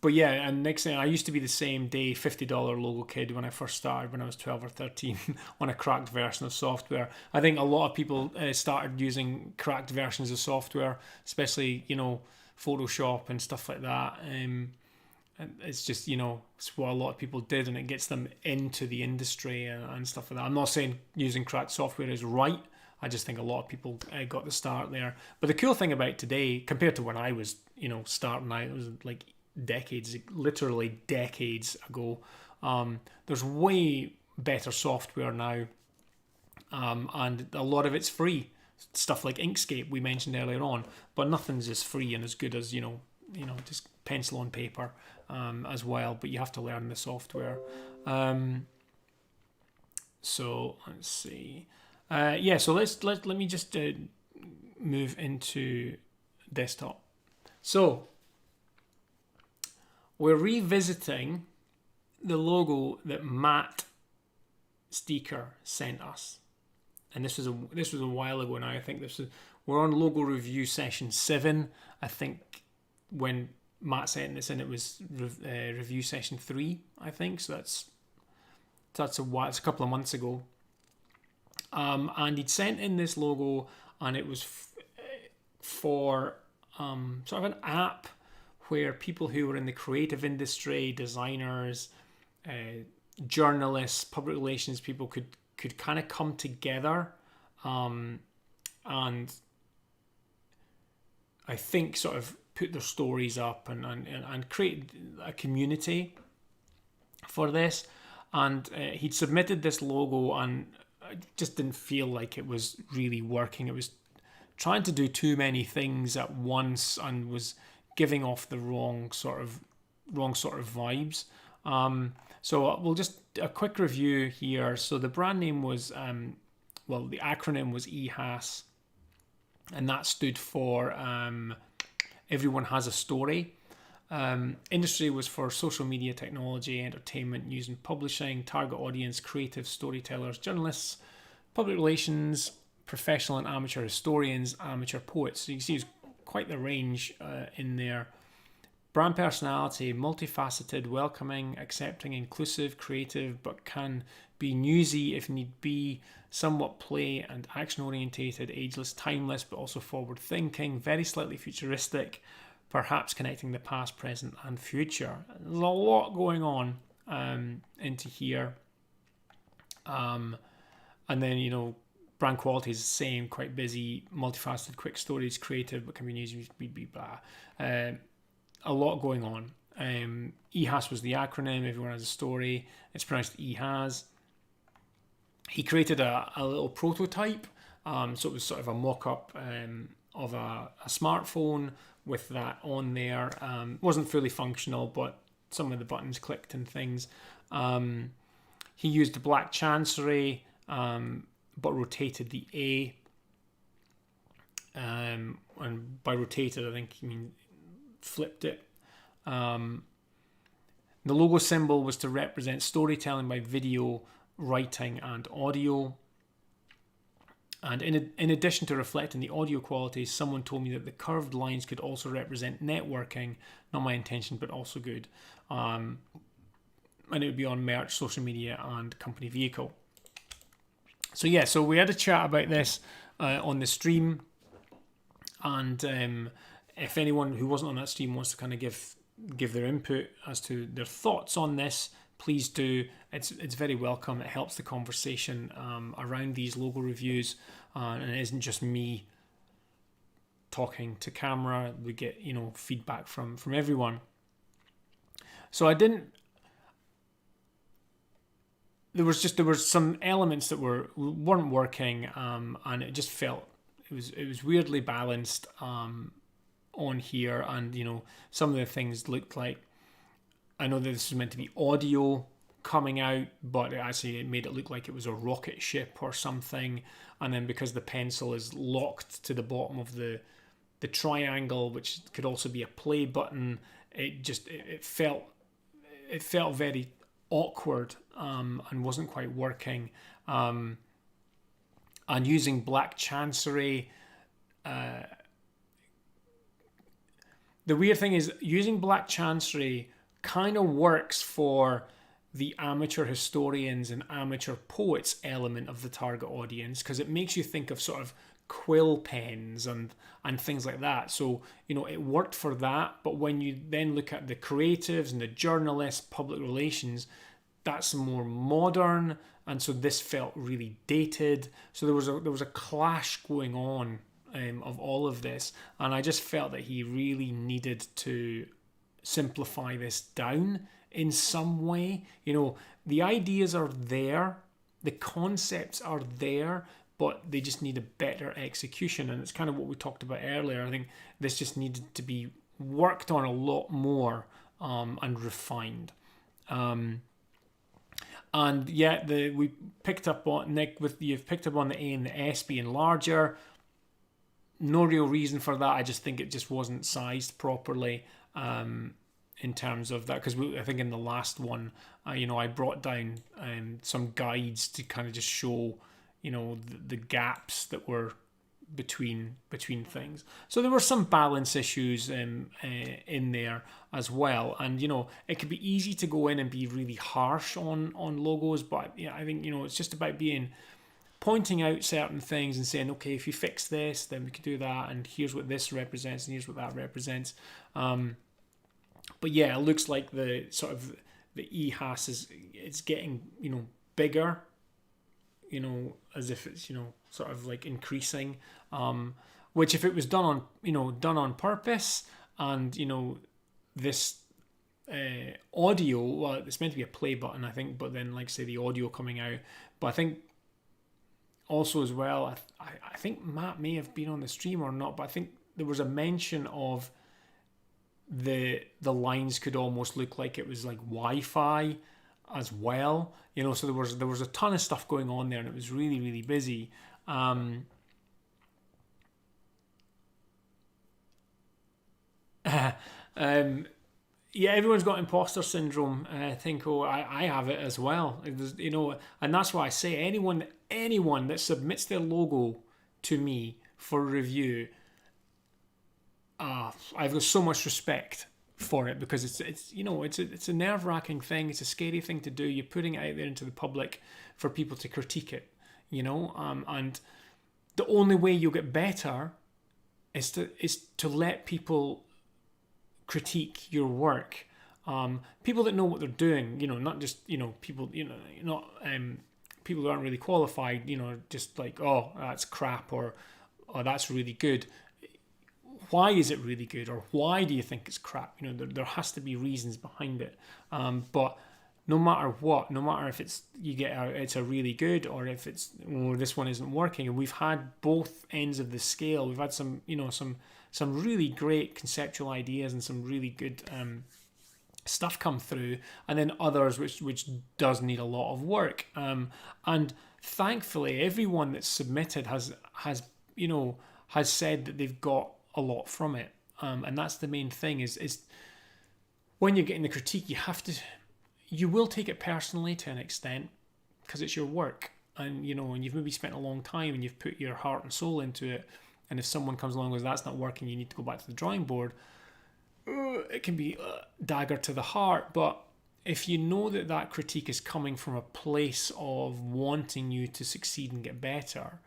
But yeah, and Nick's saying I used to be the same day $50 logo kid when I first started when I was 12 or 13 on a cracked version of software. I think a lot of people started using cracked versions of software, especially Photoshop and stuff like that. And it's just it's what a lot of people did, and it gets them into the industry and stuff like that. I'm not saying using cracked software is right. I just think a lot of people got the start there. But the cool thing about today, compared to when I was starting out, it was like literally decades ago. There's way better software now, and a lot of it's free. Stuff like Inkscape we mentioned earlier on, but nothing's as free and as good as just pencil on paper as well. But you have to learn the software. So let's see. So let me just move into desktop. So we're revisiting the logo that Matt Steeker sent us, and this was a while ago now. I think we're on logo review session 7. I think when Matt sent this in, it was review session 3. I think so. That's a while. It's a couple of months ago. And he'd sent in this logo, and it was for sort of an app where people who were in the creative industry, designers, journalists, public relations people could kind of come together, and I think sort of put their stories up and create a community for this. And he'd submitted this logo, and I just didn't feel like it was really working. It was trying to do too many things at once and was giving off the wrong sort of vibes. So we'll just a quick review here. So the brand name was the acronym was EHAS, and that stood for Everyone Has a Story. Industry was for social media, technology, entertainment, news and publishing. Target audience, creative storytellers, journalists, public relations, professional and amateur historians, amateur poets. So you can see it's quite the range in there. Brand personality, multifaceted, welcoming, accepting, inclusive, creative, but can be newsy if need be, somewhat play and action orientated, ageless, timeless, but also forward thinking, very slightly futuristic, perhaps connecting the past, present, and future. There's a lot going on into here. And then, brand quality is the same, quite busy, multifaceted, quick stories, creative, but can be newsy, blah. A lot going on. EHAS was the acronym. Everyone has a story. It's pronounced EHAS. He created a little prototype. So it was sort of a mock-up of a smartphone with that on there. Wasn't fully functional, but some of the buttons clicked and things. He used the black chancery, but rotated the A. And by rotated, I think he mean flipped it. The logo symbol was to represent storytelling by video, writing, and audio. And in addition to reflecting the audio quality, someone told me that the curved lines could also represent networking. Not my intention, but also good. And it would be on merch, social media, and company vehicle. So yeah, so we had a chat about this on the stream. And if anyone who wasn't on that stream wants to kind of give their input as to their thoughts on this, please do. It's very welcome. It helps the conversation around these logo reviews, and it isn't just me talking to camera. We get feedback from everyone. So there were some elements that weren't working, and it just felt it was weirdly balanced on here, and some of the things looked like, I know that this was meant to be audio coming out, but it made it look like it was a rocket ship or something. And then because the pencil is locked to the bottom of the triangle, which could also be a play button, it felt very awkward and wasn't quite working. And using black chancery, the weird thing is using black chancery kind of works for the amateur historians and amateur poets element of the target audience, because it makes you think of sort of quill pens and things like that. So, it worked for that. But when you then look at the creatives and the journalists, public relations, that's more modern. And so this felt really dated. So there was a clash going on of all of this. And I just felt that he really needed to simplify this down in some way. The ideas are there, the concepts are there, but they just need a better execution. And it's kind of what we talked about earlier. I think this just needed to be worked on a lot more and refined. And yeah, we picked up on Nick you've picked up on the A and the S being larger. No real reason for that. I just think it just wasn't sized properly in terms of that, because I think in the last one, I brought down some guides to kind of just show, the gaps that were between things. So there were some balance issues in there as well. And, it could be easy to go in and be really harsh on logos, but I think, it's just about pointing out certain things and saying, okay, if you fix this, then we could do that, and here's what this represents, and here's what that represents. But yeah, it looks like the sort of the EHAS it's getting bigger, as if it's sort of like increasing. Which if it was done on purpose, and this audio, well, it's meant to be a play button, I think, but then like say the audio coming out. But I think also as well, I think Matt may have been on the stream or not, but I think there was a mention of the lines could almost look like it was like Wi-Fi as well, so there was a ton of stuff going on there, and it was really, really busy. Yeah, everyone's got imposter syndrome. I think I have it as well. And that's why I say anyone that submits their logo to me for review, I've got so much respect for it, because it's a nerve-wracking thing. It's a scary thing to do. You're putting it out there into the public for people to critique it, and the only way you'll get better is to let people critique your work. People that know what they're doing, not just people, not people who aren't really qualified, just like, oh, that's crap, or oh, that's really good. Why is it really good, or why do you think it's crap? There has to be reasons behind it. But no matter what, no matter if it's a really good, or if it's, this one isn't working, and we've had both ends of the scale. We've had some really great conceptual ideas and some really good stuff come through, and then others which does need a lot of work. And thankfully, everyone that's submitted has said that they've got a lot from it, and that's the main thing. Is when you're getting the critique, you will take it personally to an extent, because it's your work, and and you've maybe spent a long time and you've put your heart and soul into it, and if someone comes along and goes, that's not working, you need to go back to the drawing board, it can be a dagger to the heart. But if you know that critique is coming from a place of wanting you to succeed and get better,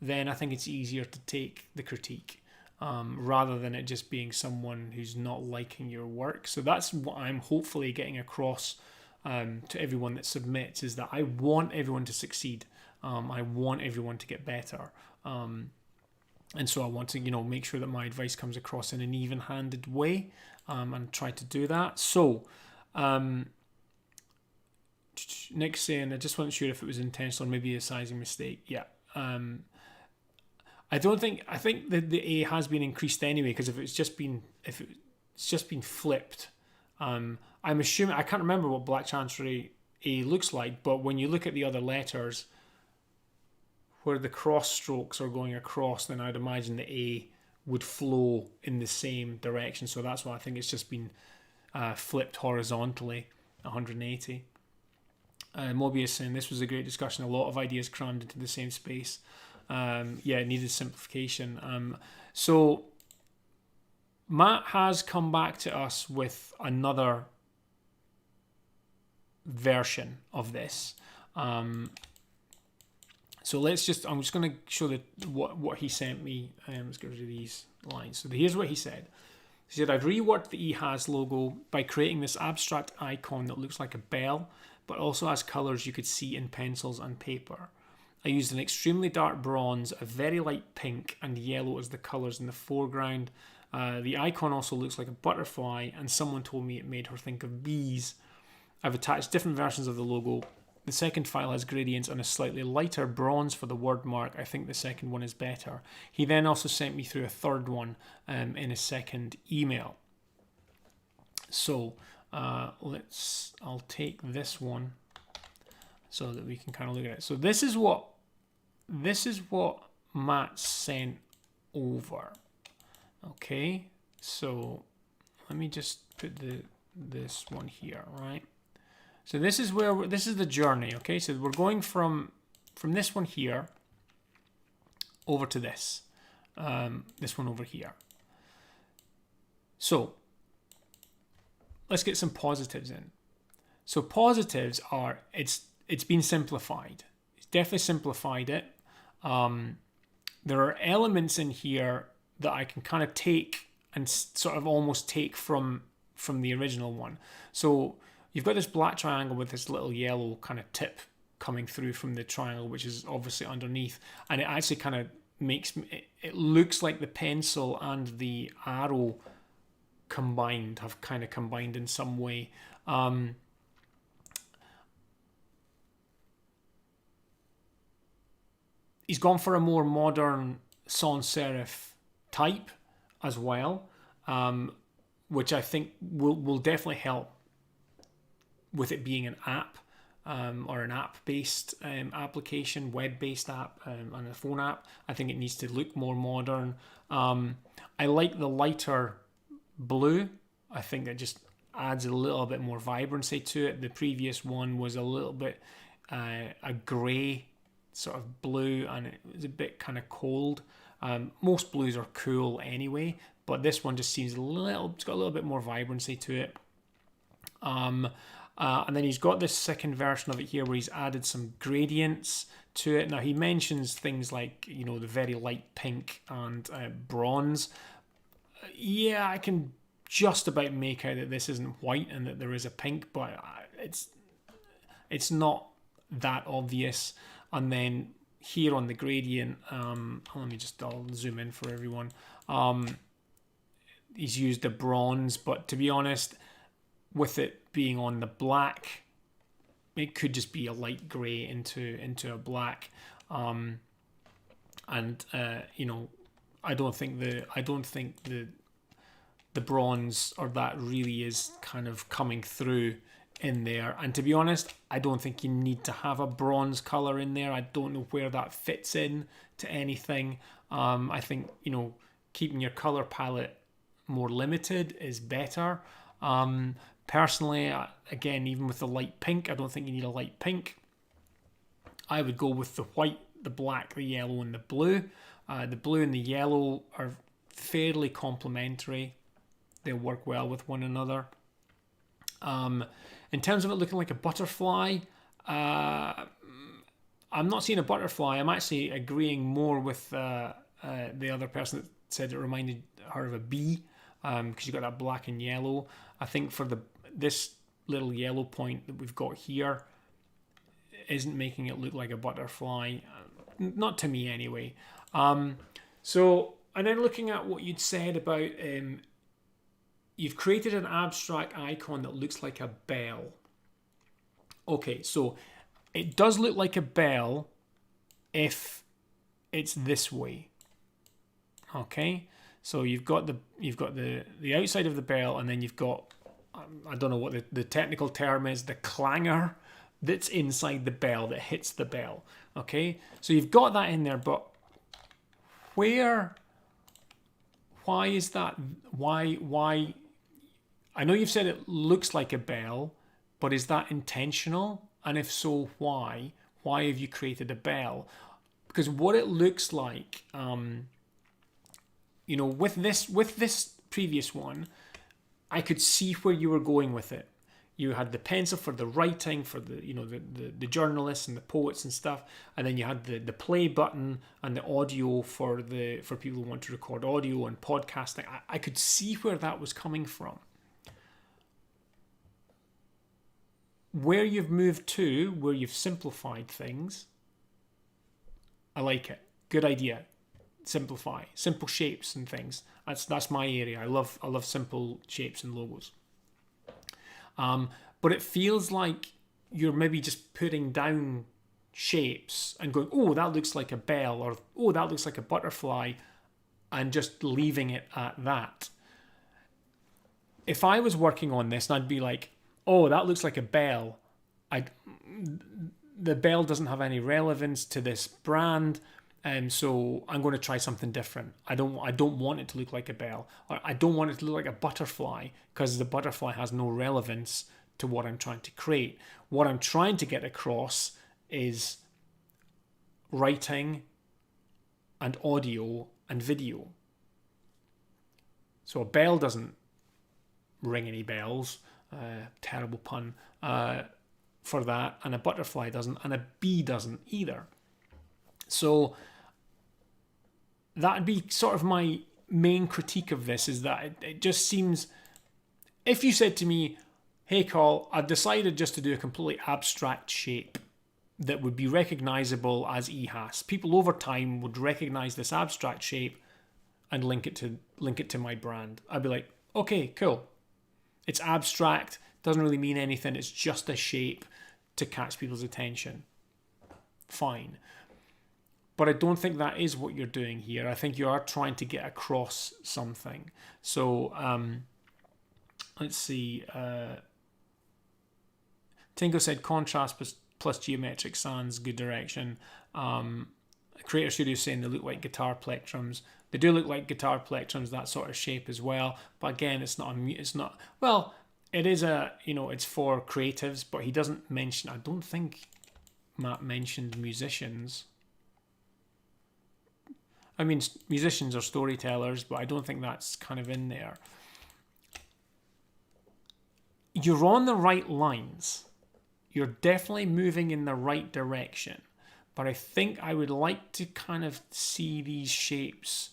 then I think it's easier to take the critique, rather than it just being someone who's not liking your work. So that's what I'm hopefully getting across to everyone that submits, is that I want everyone to succeed. I want everyone to get better. And so I want to, make sure that my advice comes across in an even-handed way, and try to do that. So, Nick's saying, I just wasn't sure if it was intentional or maybe a sizing mistake. Yeah. I think that the A has been increased anyway, because if it's just been flipped, I'm assuming, I can't remember what Black Chancery A looks like, but when you look at the other letters where the cross strokes are going across, then I'd imagine the A would flow in the same direction. So that's why I think it's just been flipped horizontally 180. Mobius saying, this was a great discussion, a lot of ideas crammed into the same space. It needed simplification. So Matt has come back to us with another version of this. So I'm just going to show what he sent me. Let's get rid of these lines. So here's what he said. He said, I've reworked the eHas logo by creating this abstract icon that looks like a bell, but also has colours you could see in pencils and paper. I used an extremely dark bronze, a very light pink, and yellow as the colours in the foreground. The icon also looks like a butterfly, and someone told me it made her think of bees. I've attached different versions of the logo. The second file has gradients and a slightly lighter bronze for the word mark. I think the second one is better. He then also sent me through a third one in a second email. So I'll take this one so that we can kind of look at it. So this is what Matt sent over. Okay, so let me just put this one here, right? So this is the journey. Okay, so we're going from this one here over to this one over here. So let's get some positives in. So positives are it's been simplified. It's definitely simplified it. There are elements in here that I can kind of take and sort of almost take from the original one. So you've got this black triangle with this little yellow kind of tip coming through from the triangle, which is obviously underneath, and it actually kind of it looks like the pencil and the arrow have kind of combined in some way. He's gone for a more modern sans serif type as well, which I think will definitely help with it being an app, or an app-based application, web-based app, and a phone app. I think it needs to look more modern. I like the lighter blue. I think that just adds a little bit more vibrancy to it. The previous one was a little bit a grey sort of blue, and it was a bit kind of cold. Most blues are cool anyway, but this one just seems it's got a little bit more vibrancy to it. And then he's got this second version of it here where he's added some gradients to it. Now he mentions things like, you know, the very light pink and bronze. Yeah, I can just about make out that this isn't white and that there is a pink, but it's not that obvious. And then here on the gradient, I'll zoom in for everyone. He's used a bronze, but to be honest, with it being on the black, it could just be a light grey into a black. You know, I don't think the bronze or that really is kind of coming through in there. And to be honest, I don't think you need to have a bronze color in there. I don't know where that fits in to anything. I think, you know, keeping your color palette more limited is better. Personally, again, even with the light pink, I don't think you need a light pink. I would go with the white, the black, the yellow, and the blue. The blue and the yellow are fairly complementary. They'll work well with one another. In terms of it looking like a butterfly, I'm not seeing a butterfly. I'm actually agreeing more with the other person that said it reminded her of a bee, because you got that black and yellow. I think for this little yellow point that we've got here isn't making it look like a butterfly, not to me anyway. So, and then looking at what you'd said about you've created an abstract icon that looks like a bell. Okay, so it does look like a bell if it's this way. Okay, so you've got the outside of the bell, and then you've got, I don't know what the technical term is, the clanger that's inside the bell that hits the bell. Okay, so you've got that in there, but why is that? Why? I know you've said it looks like a bell, but is that intentional? And if so, why? Why have you created a bell? Because what it looks like, you know, with this previous one, I could see where you were going with it. You had the pencil for the writing, for the, you know, the journalists and the poets and stuff, and then you had the play button and the audio for people who want to record audio and podcasting. I could see where that was coming from. Where you've moved to, where you've simplified things, I like it. Good idea. Simplify, simple shapes and things. That's my area. I love simple shapes and logos. But it feels like you're maybe just putting down shapes and going, oh, that looks like a bell, or oh, that looks like a butterfly, and just leaving it at that. If I was working on this, I'd be like, oh, that looks like a bell. The bell doesn't have any relevance to this brand, and so I'm going to try something different. I don't want it to look like a bell, or I don't want it to look like a butterfly, because the butterfly has no relevance to what I'm trying to create. What I'm trying to get across is writing and audio and video. So a bell doesn't ring any bells. Terrible pun for that. And a butterfly doesn't, and a bee doesn't either. So that'd be sort of my main critique of this, is that it just seems, if you said to me, hey Carl, I've decided just to do a completely abstract shape that would be recognizable as EHAS. People over time would recognize this abstract shape and link it to my brand. I'd be like, okay, cool. It's abstract, doesn't really mean anything. It's just a shape to catch people's attention. Fine. But I don't think that is what you're doing here. I think you are trying to get across something. So let's see. Tingo said contrast plus geometric sans, good direction. Creator Studio is saying they look like guitar plectrums. They do look like guitar plectrums, that sort of shape as well. But again, it's not. Well, it is it's for creatives, but he doesn't mention. I don't think Matt mentioned musicians. I mean, musicians are storytellers, but I don't think that's kind of in there. You're on the right lines. You're definitely moving in the right direction. But I think I would like to kind of see these shapes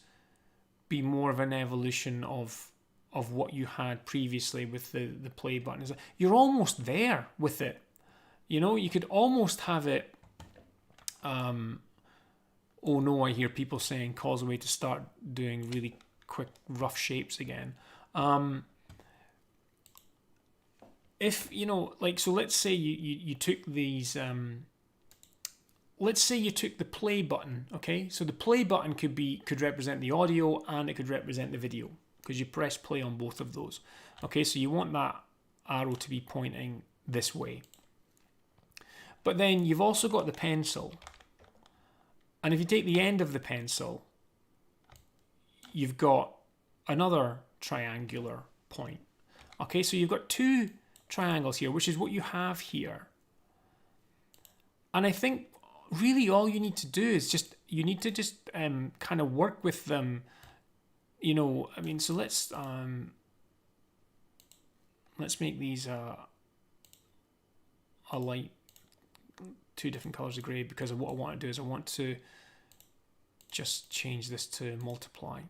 be more of an evolution of what you had previously with the play button. You're almost there with it. You know, you could almost have it. Oh no, I hear people saying Causeway to start doing really quick, rough shapes again. If, you know, like, so let's say you took these, let's say you took the play button, okay? So the play button could represent the audio and it could represent the video because you press play on both of those. Okay, so you want that arrow to be pointing this way. But then you've also got the pencil. And if you take the end of the pencil, you've got another triangular point. Okay, so you've got two triangles here, which is what you have here. And I think really all you need to do is you need to just kind of work with them. You know, I mean, so let's make these a light, two different colors of gray, because what I want to do is I want to just change this to multiply.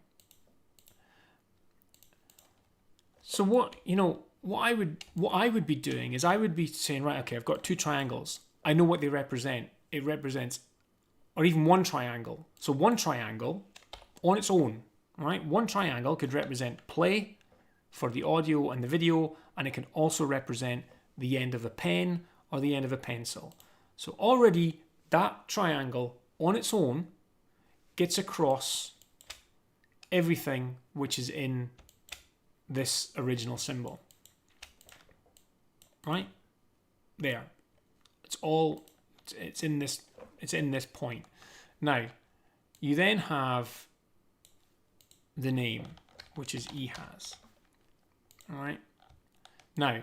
So what I would be doing is I would be saying, right, okay, I've got two triangles. I know what they represent. It represents, or even one triangle. So one triangle on its own, right? One triangle could represent play for the audio and the video, and it can also represent the end of a pen or the end of a pencil. So already that triangle on its own gets across everything which is in this original symbol. Right? There. It's in this point. Now, you then have the name, which is ehas. All right? Now,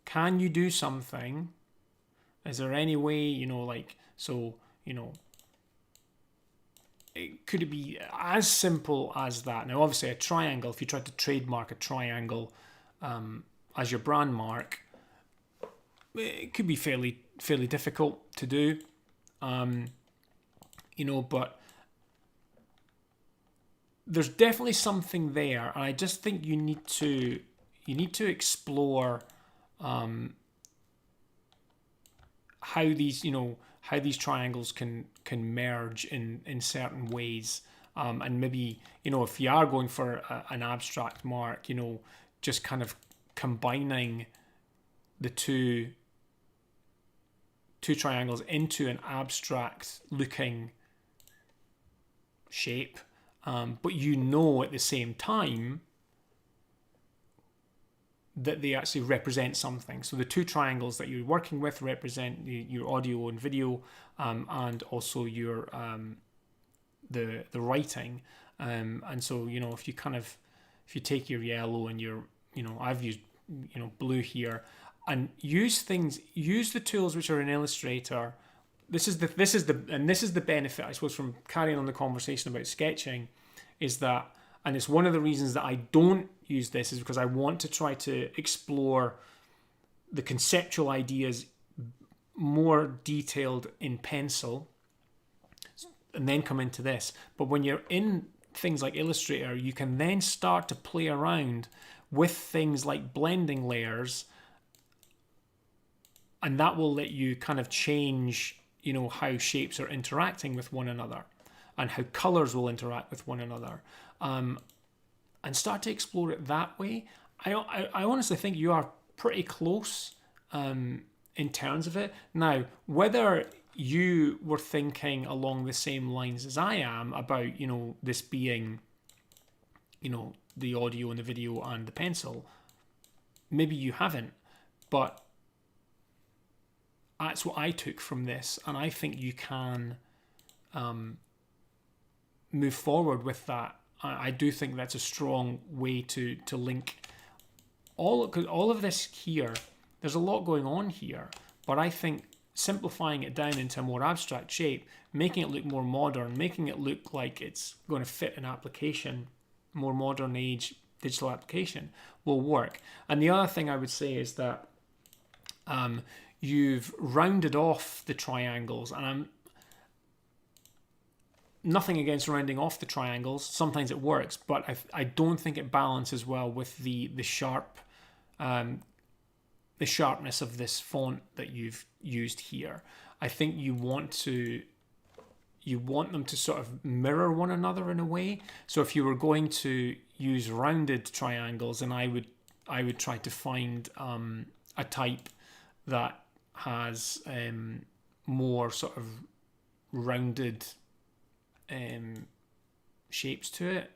can you do something? Is there any way, you know, like, so, you know, could it be as simple as that? Now, obviously, a triangle, if you tried to trademark a triangle as your brand mark, it could be fairly difficult to do, you know, but there's definitely something there, and I just think you need to explore how these triangles can merge in certain ways, and maybe, you know, if you are going for an abstract mark, you know, just kind of combining the two triangles into an abstract looking shape, but you know at the same time that they actually represent something. So the two triangles that you're working with represent your audio and video, and also your the writing, and so, you know, if you take your yellow and your, you know, I've used, you know, blue here, and use the tools which are in Illustrator. This is the benefit, I suppose, from carrying on the conversation about sketching, is that, and it's one of the reasons that I don't use this, is because I want to try to explore the conceptual ideas more detailed in pencil and then come into this. But when you're in things like Illustrator, you can then start to play around with things like blending layers, and that will let you kind of change, you know, how shapes are interacting with one another and how colors will interact with one another, and start to explore it that way. I honestly think you are pretty close in terms of it. Now, whether you were thinking along the same lines as I am about, you know, this being, you know, the audio and the video and the pencil, maybe you haven't, but that's what I took from this, and I think you can move forward with that. I do think that's a strong way to link all of this here. There's a lot going on here, but I think simplifying it down into a more abstract shape, making it look more modern, making it look like it's going to fit an application, more modern age digital application, will work. And the other thing I would say is that you've rounded off the triangles, and I'm nothing against rounding off the triangles. Sometimes it works, but I don't think it balances well with the sharpness of this font that you've used here. I think you want them to sort of mirror one another in a way. So if you were going to use rounded triangles, then I would try to find a type that has more sort of rounded shapes to it.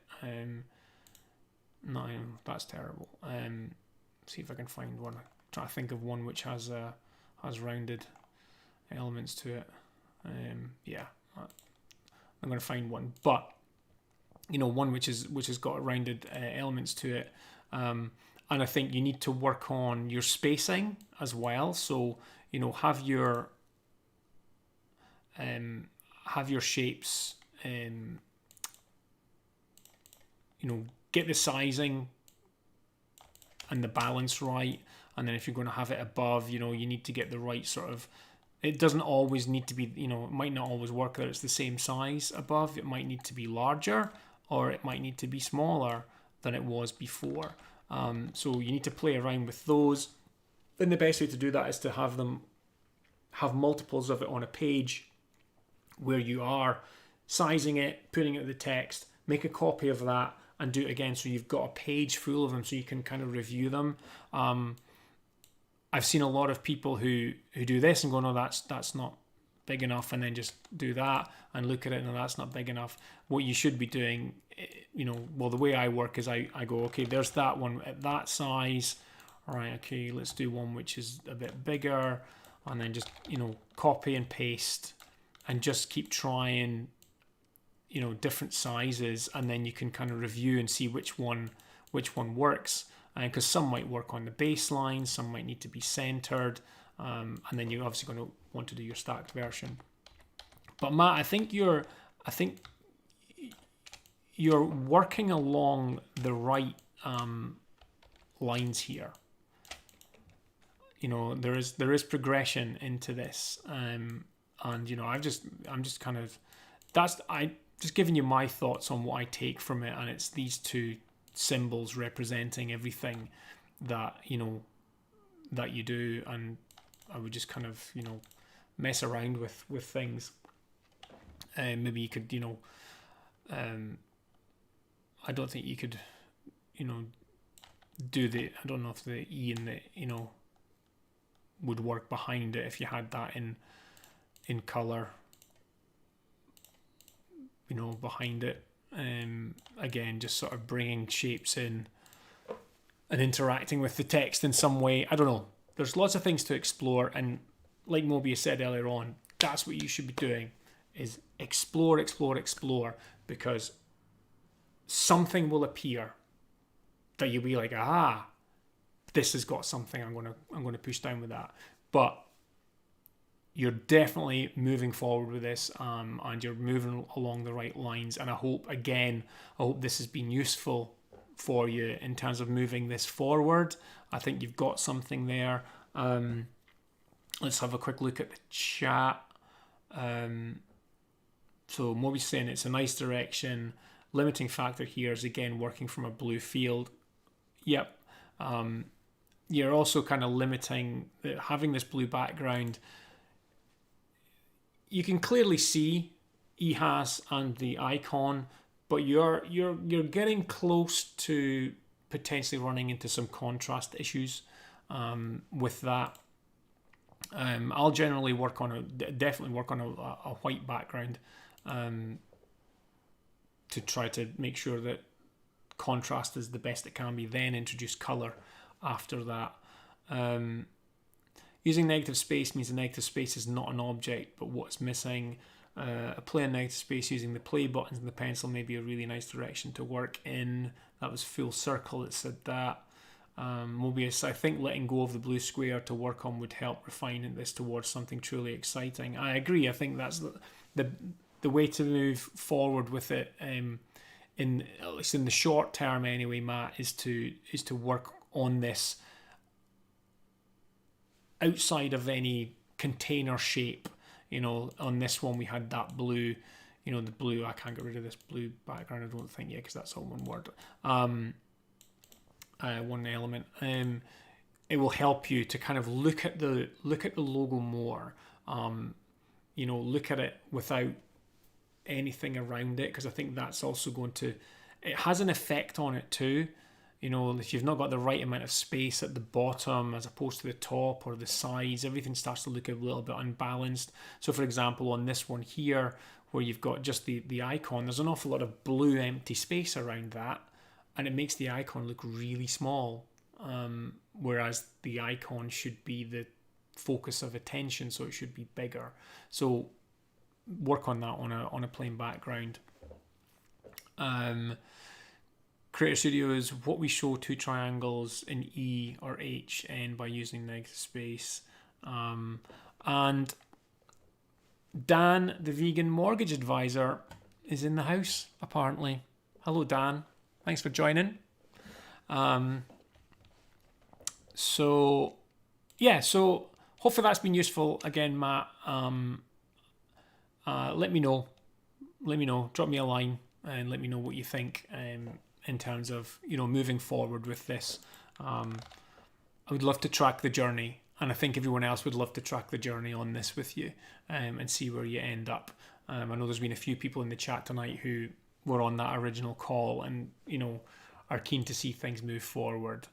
No, that's terrible. See if I can find one. Try to think of one which has rounded elements to it. Yeah, I'm going to find one, but one which has got rounded elements to it. And I think you need to work on your spacing as well. So have your shapes. Get the sizing and the balance right. And then if you're going to have it above, you need to get the right sort of, it doesn't always need to be, it might not always work that it's the same size above. It might need to be larger, or it might need to be smaller than it was before. So you need to play around with those. Then the best way to do that is to have multiples of it on a page where you are sizing it, putting it in the text, make a copy of that and do it again, so you've got a page full of them so you can kind of review them. I've seen a lot of people who do this and go, no, that's not big enough, and then just do that and look at it, and that's not big enough. What you should be doing, well, the way I work is I go, okay, there's that one at that size. All right, okay, let's do one which is a bit bigger, and then just, copy and paste and just keep trying, different sizes, and then you can kind of review and see which one works. Because some might work on the baseline, some might need to be centered, and then you're obviously going to want to do your stacked version. But Matt, I think you're working along the right lines here. There is progression into this, and I'm just giving you my thoughts on what I take from it, and it's these two symbols representing everything that that you do. And I would just kind of mess around with things. Maybe you could I don't think you could do the, I don't know if the E and the would work behind it if you had that in color behind it. Again, just sort of bringing shapes in and interacting with the text in some way. I don't know. There's lots of things to explore, and like Mobius said earlier on, that's what you should be doing, is explore, because something will appear that you'll be like, aha, this has got something, I'm going to push down with that. But you're definitely moving forward with this, and you're moving along the right lines. And I hope this has been useful for you in terms of moving this forward. I think you've got something there. Let's have a quick look at the chat. So Moby's saying it's a nice direction. Limiting factor here is, again, working from a blue field. Yep. You're also kind of limiting having this blue background. You can clearly see EHAS and the icon, but you're getting close to potentially running into some contrast issues with that. I'll generally definitely work on a white background to try to make sure that contrast is the best it can be, then introduce color after that. Using negative space means the negative space is not an object, but what's missing. Applying negative space using the play buttons and the pencil may be a really nice direction to work in. That was Full Circle that said that. Mobius, I think letting go of the blue square to work on would help refine this towards something truly exciting. I agree. I think that's the way to move forward with it, in at least in the short term anyway, Matt, is to work on this outside of any container shape. On this one we had that blue, the blue. I can't get rid of this blue background, I don't think, yet, because that's all one word. One element. It will help you to kind of look at the logo more. Look at it without anything around it, because I think that's also going to. It has an effect on it too. If you've not got the right amount of space at the bottom as opposed to the top or the sides, everything starts to look a little bit unbalanced. So, for example, on this one here, where you've got just the icon, there's an awful lot of blue empty space around that, and it makes the icon look really small, whereas the icon should be the focus of attention, so it should be bigger. So work on that on a plain background. Creator Studios, what we show two triangles in E or H end by using negative space. And Dan, the vegan mortgage advisor, is in the house, apparently. Hello, Dan. Thanks for joining. So hopefully that's been useful. Again, Matt, let me know. Drop me a line and let me know what you think in terms of, moving forward with this. I would love to track the journey, and I think everyone else would love to track the journey on this with you, and see where you end up. I know there's been a few people in the chat tonight who were on that original call and, are keen to see things move forward.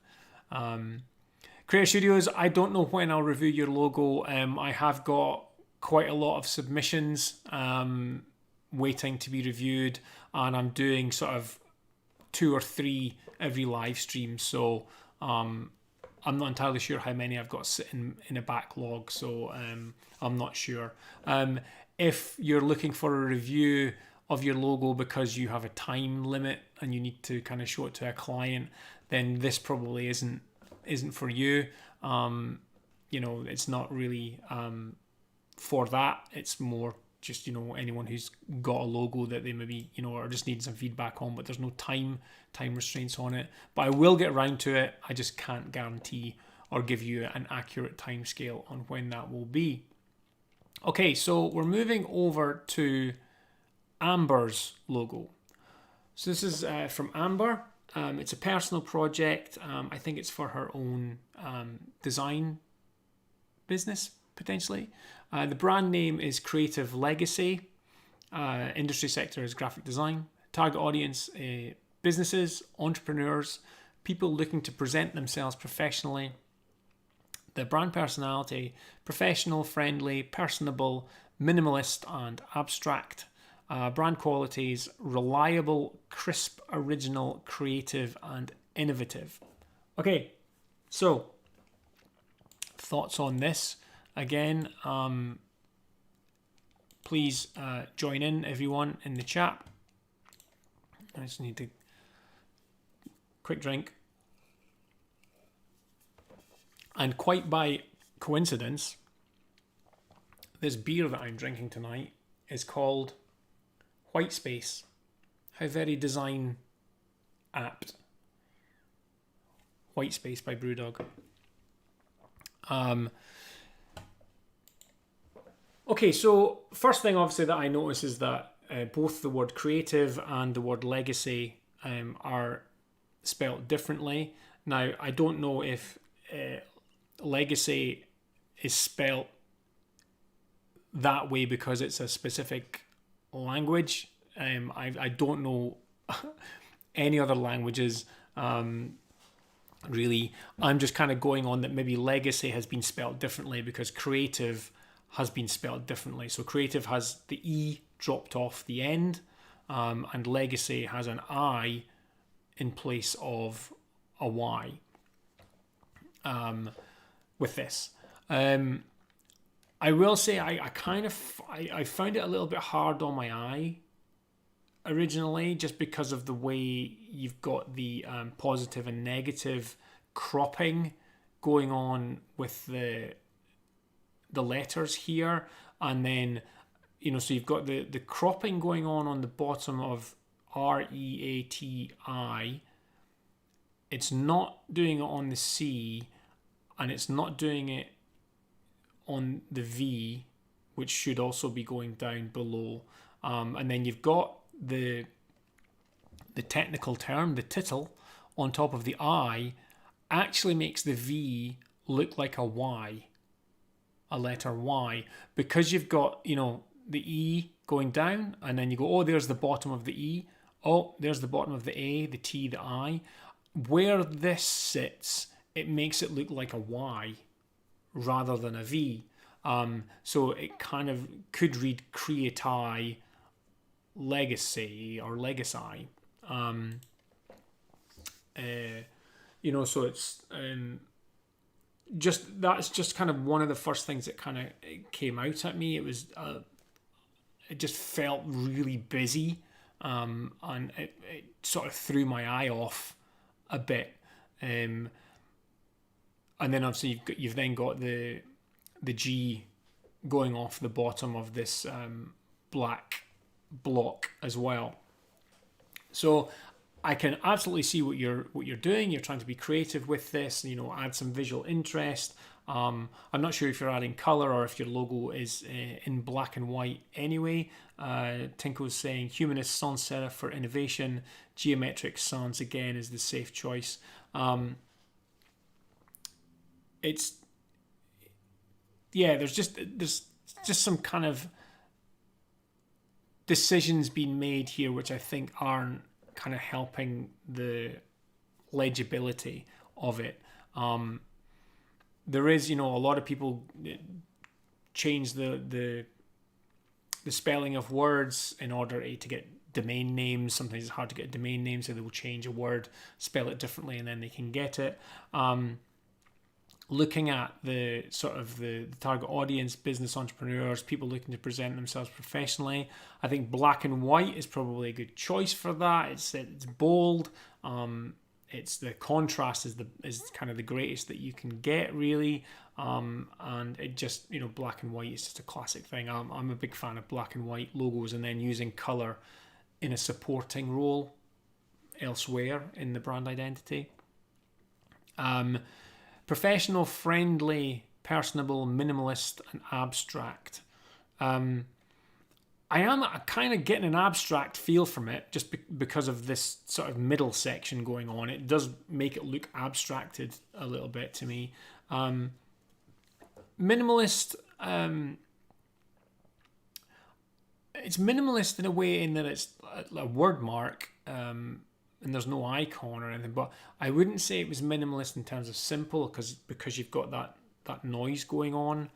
Creator Studios, I don't know when I'll review your logo. I have got quite a lot of submissions waiting to be reviewed, and I'm doing sort of 2 or 3 every live stream, so I'm not entirely sure how many I've got sitting in a backlog, so I'm not sure. If you're looking for a review of your logo because you have a time limit and you need to kind of show it to a client, then this probably isn't for you. It's not really for that. It's more just, anyone who's got a logo that they maybe, are just needing some feedback on, but there's no time restraints on it. But I will get around to it. I just can't guarantee or give you an accurate time scale on when that will be. Okay, so we're moving over to Amber's logo. So this is from Amber. It's a personal project. I think it's for her own design business, potentially. The brand name is Creative Legacy. Industry sector is graphic design. Target audience, businesses, entrepreneurs, people looking to present themselves professionally. The brand personality, professional, friendly, personable, minimalist, and abstract. Brand qualities, reliable, crisp, original, creative, and innovative. Okay, so thoughts on this? Again, please join in, everyone, in the chat. I just need to quick drink. And quite by coincidence, this beer that I'm drinking tonight is called White Space. How very design apt. White Space by Brewdog. Okay, so first thing obviously that I notice is that both the word creative and the word legacy are spelt differently. Now, I don't know if legacy is spelt that way because it's a specific language. I don't know any other languages really. I'm just kind of going on that maybe legacy has been spelt differently because creative has been spelled differently. So creative has the E dropped off the end, and legacy has an I in place of a Y with this. I will say I found it a little bit hard on my eye originally, just because of the way you've got the positive and negative cropping going on with the letters here, and then so you've got the cropping going on the bottom of REATI. It's not doing it on the C, and it's not doing it on the V, which should also be going down below. And then you've got the technical term, the title, on top of the I, actually makes the V look like a Y, a letter Y, because you've got, the E going down, and then you go, oh, there's the bottom of the E. Oh, there's the bottom of the A, the T, the I. Where this sits, it makes it look like a Y rather than a V. So it kind of could read Creati Legacy or Legacy. So it's that's just kind of one of the first things that kind of came out at me. It was it just felt really busy, and it sort of threw my eye off a bit. And then obviously you've then got the G going off the bottom of this black block as well. So I can absolutely see what you're doing. You're trying to be creative with this, add some visual interest. I'm not sure if you're adding color or if your logo is in black and white anyway. Tinko's saying humanist sans serif for innovation. Geometric sans again is the safe choice. There's just some kind of decisions being made here which I think aren't kind of helping the legibility of it. There is, a lot of people change the spelling of words in order to get domain names. Sometimes it's hard to get a domain name, so they will change a word, spell it differently, and then they can get it. Looking at the sort of the target audience, business entrepreneurs, people looking to present themselves professionally, I think black and white is probably a good choice for that. It's bold. It's the contrast is kind of the greatest that you can get, really. And it just, black and white is just a classic thing. I'm a big fan of black and white logos, and then using color in a supporting role elsewhere in the brand identity. Professional, friendly, personable, minimalist, and abstract. I am kind of getting an abstract feel from it just because of this sort of middle section going on. It does make it look abstracted a little bit to me. Minimalist, it's minimalist in a way in that it's a word mark, and there's no icon or anything, but I wouldn't say it was minimalist in terms of simple because you've got that noise going on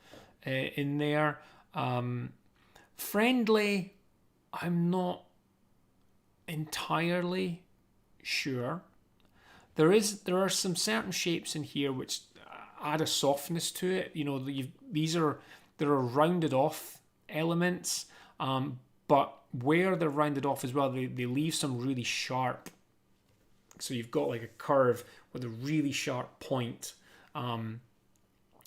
in there. Friendly, I'm not entirely sure. There are some certain shapes in here which add a softness to it. There are rounded off elements, but where they're rounded off as well, they leave some really sharp. So you've got like a curve with a really sharp point,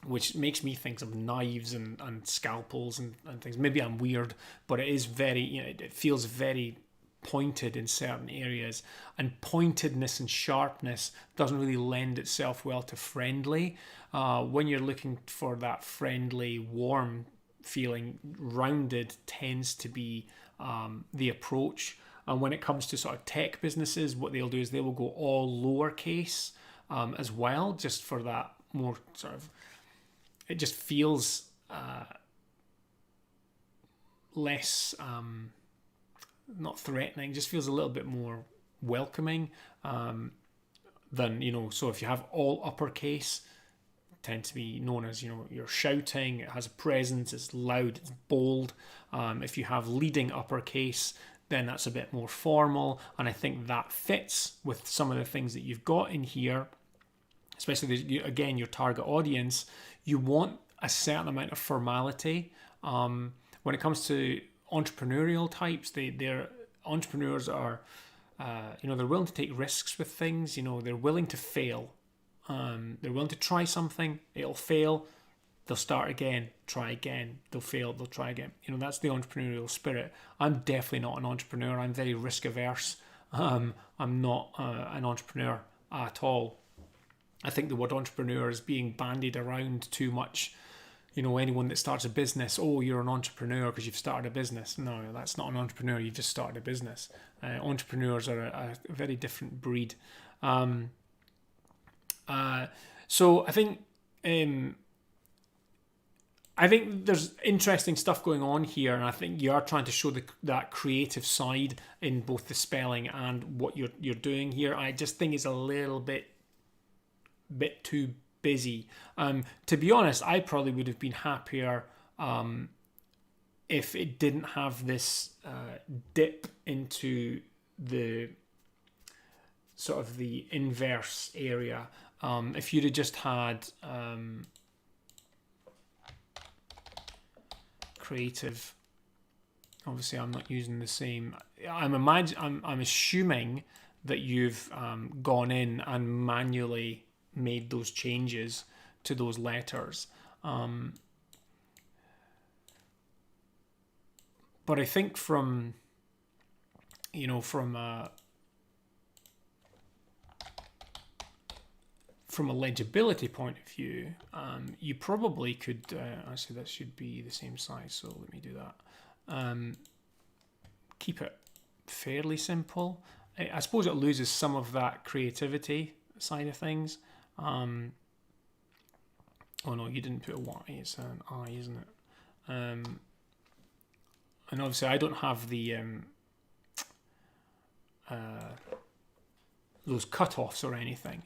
which makes me think of knives and scalpels and things. Maybe I'm weird, but it is very, it feels very pointed in certain areas. And pointedness and sharpness doesn't really lend itself well to friendly. When you're looking for that friendly, warm feeling, rounded tends to be the approach. And when it comes to sort of tech businesses, what they'll do is they will go all lowercase as well, just for that more sort of, it just feels less, not threatening, just feels a little bit more welcoming than, so if you have all uppercase, tend to be known as, you're shouting, it has a presence, it's loud, it's bold. If you have leading uppercase, then that's a bit more formal, and I think that fits with some of the things that you've got in here, especially, again, your target audience. You want a certain amount of formality. When it comes to entrepreneurial types, their entrepreneurs are, they're willing to take risks with things, they're willing to fail. They're willing to try something. It'll fail. They'll start again, try again. They'll fail. They'll try again. That's the entrepreneurial spirit. I'm definitely not an entrepreneur. I'm very risk averse. I'm not an entrepreneur at all. I think the word entrepreneur is being bandied around too much. Anyone that starts a business, oh, you're an entrepreneur because you've started a business. No, that's not an entrepreneur. You just started a business. Entrepreneurs are a very different breed. So I think there's interesting stuff going on here, and I think you are trying to show that creative side in both the spelling and what you're doing here. I just think it's a little bit too busy. To be honest, I probably would have been happier if it didn't have this dip into the sort of the inverse area. If you'd have just had creative, obviously I'm not using the same. I'm assuming that you've gone in and manually made those changes to those letters. But I think from a legibility point of view, you probably could, actually that should be the same size, so let me do that. Keep it fairly simple. I suppose it loses some of that creativity side of things. Oh no, you didn't put a Y, it's an I, isn't it? And obviously I don't have the those cut-offs or anything.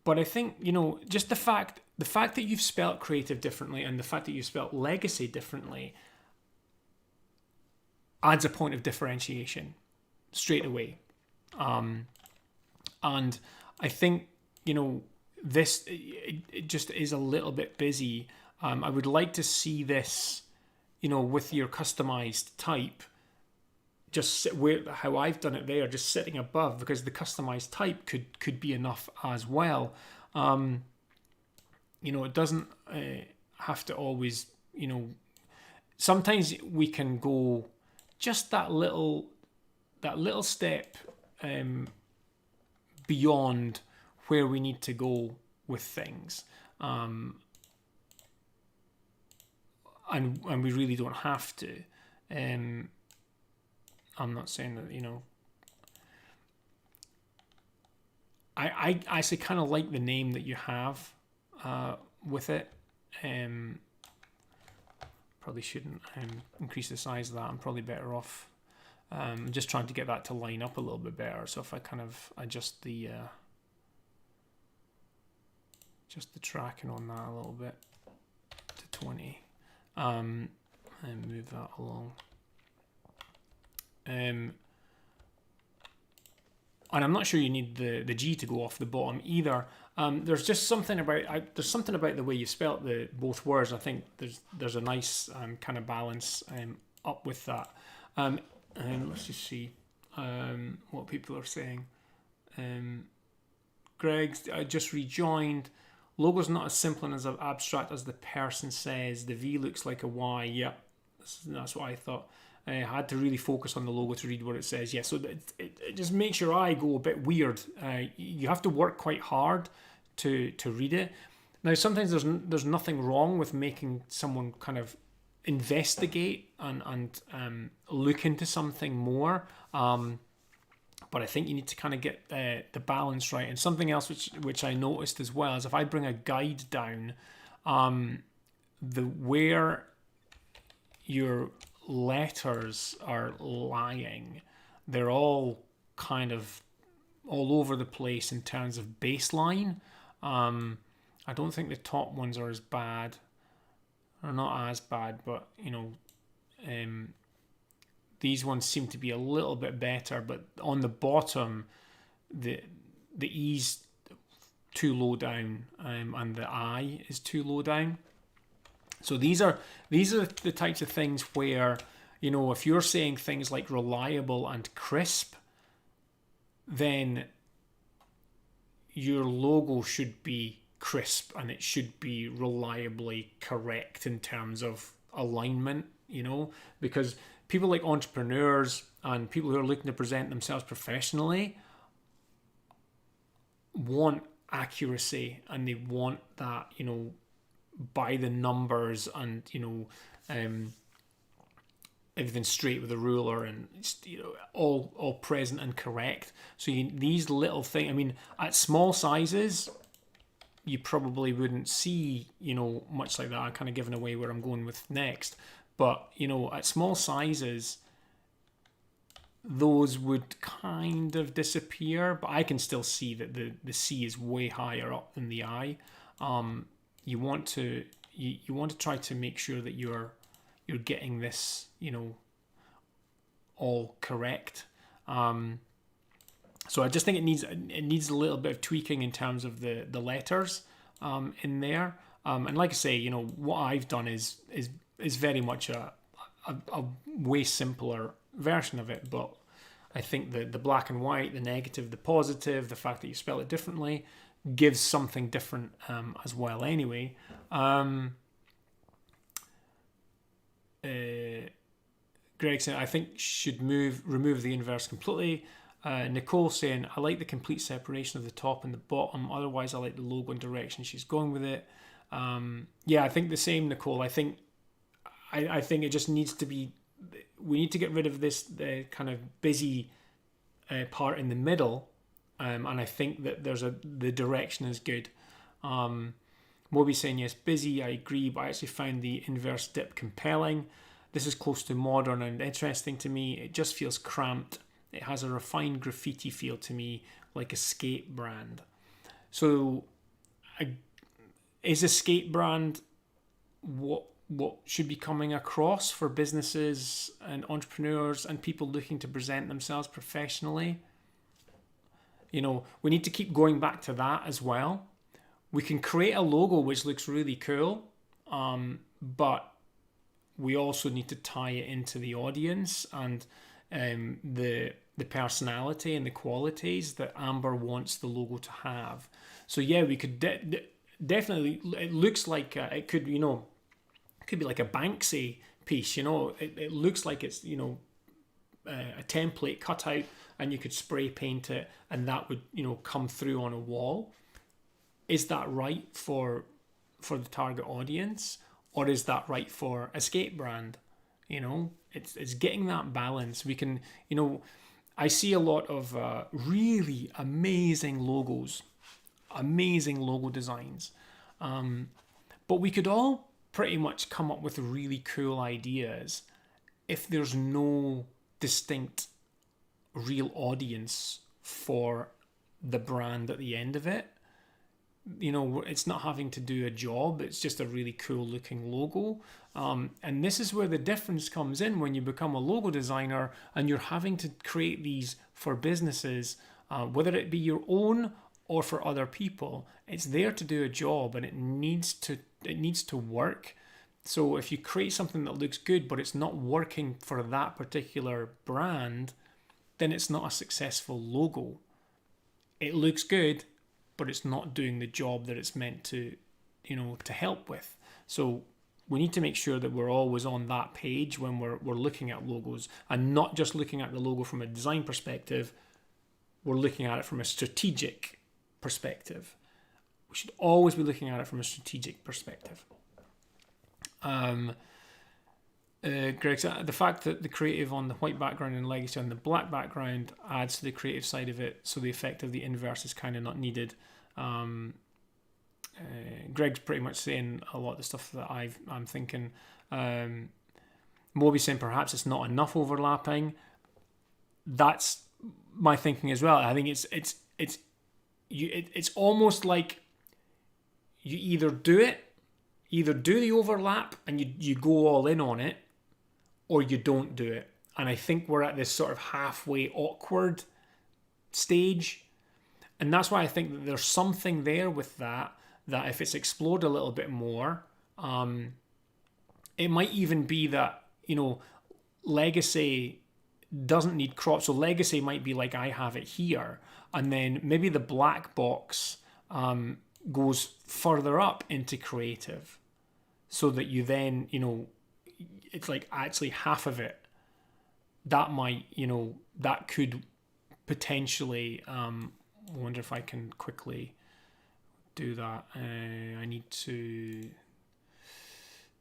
But I think, just the fact that you've spelt creative differently and the fact that you've spelt legacy differently adds a point of differentiation straight away. And I think, this, it just is a little bit busy. I would like to see this, with your customized type, just how I've done it there, just sitting above, because the customized type could be enough as well. It doesn't have to always, sometimes we can go just that little step beyond where we need to go with things. And we really don't have to. I'm not saying that, I actually kind of like the name that you have with it. Probably shouldn't increase the size of that. I'm probably better off just trying to get that to line up a little bit better. So if I kind of adjust the tracking on that a little bit to 20 and move that along. And I'm not sure you need the G to go off the bottom either. There's just something about the way you spelt the both words. I think there's a nice kind of balance up with that. And let's just see what people are saying. Greg, I just rejoined. Logo's not as simple and as abstract as the person says. The V looks like a Y. Yeah, that's what I thought. I had to really focus on the logo to read what it says. Yeah, so it just makes your eye go a bit weird. You have to work quite hard to read it. Now, sometimes there's nothing wrong with making someone kind of investigate and look into something more. But I think you need to kind of get the balance right. And something else which I noticed as well is if I bring a guide down, where your letters are lying, they're all kind of all over the place in terms of baseline. I don't think the top ones are as bad, or not as bad, but these ones seem to be a little bit better. But on the bottom, the E's too low down, and the I is too low down. So these are the types of things where, if you're saying things like reliable and crisp, then your logo should be crisp and it should be reliably correct in terms of alignment, because people like entrepreneurs and people who are looking to present themselves professionally want accuracy, and they want that, by the numbers, and everything straight with a ruler, and all present and correct. So these little things, I mean, at small sizes you probably wouldn't see much like that. I'm kind of giving away where I'm going with next, but at small sizes those would kind of disappear, but I can still see that the C is way higher up than the I. You want to try to make sure that you're getting this all correct. So I just think it needs a little bit of tweaking in terms of the letters in there. And like I say, what I've done is very much a way simpler version of it, but I think the black and white, the negative, the positive, the fact that you spell it differently gives something different as well anyway. Greg saying, I think should remove the inverse completely. Nicole saying, I like the complete separation of the top and the bottom, otherwise I like the logo and direction she's going with it. Yeah, I think the same, Nicole. I think it just needs to be, we need to get rid of the kind of busy part in the middle, and I think that the direction is good. Moby saying, yes, busy, I agree, but I actually found the inverse dip compelling. This is close to modern and interesting to me. It just feels cramped. It has a refined graffiti feel to me, like a skate brand. So is a skate brand what should be coming across for businesses and entrepreneurs and people looking to present themselves professionally? We need to keep going back to that as well. We can create a logo which looks really cool, but we also need to tie it into the audience and the personality and the qualities that Amber wants the logo to have. So yeah, we could definitely. It looks like it could, it could be like a Banksy piece. It looks like it's a template cut out, and you could spray paint it, and that would come through on a wall. Is that right for the target audience, or is that right for a skate brand? It's getting that balance. We can, I see a lot of really amazing logos, amazing logo designs, but we could all pretty much come up with really cool ideas if there's no distinct real audience for the brand at the end of it. It's not having to do a job. It's just a really cool looking logo. And this is where the difference comes in when you become a logo designer and you're having to create these for businesses, whether it be your own or for other people. It's there to do a job, and it needs to work. So if you create something that looks good but it's not working for that particular brand, then it's not a successful logo. It looks good, but it's not doing the job that it's meant to, to help with. So we need to make sure that we're always on that page when we're looking at logos, and not just looking at the logo from a design perspective. We're looking at it from a strategic perspective. We should always be looking at it from a strategic perspective. Greg said, the fact that the creative on the white background and legacy on the black background adds to the creative side of it, so the effect of the inverse is kind of not needed. Greg's pretty much saying a lot of the stuff that I'm thinking. Moby saying perhaps it's not enough overlapping. That's my thinking as well. I think it's almost like you either do the overlap and you go all in on it, or you don't do it. And I think we're at this sort of halfway awkward stage. And that's why I think that there's something there with that if it's explored a little bit more, it might even be that, legacy doesn't need crop. So legacy might be like I have it here, and then maybe the black box goes further up into creative, so that you then, it's like actually half of it. That might, that could potentially, I wonder if I can quickly do that. I need to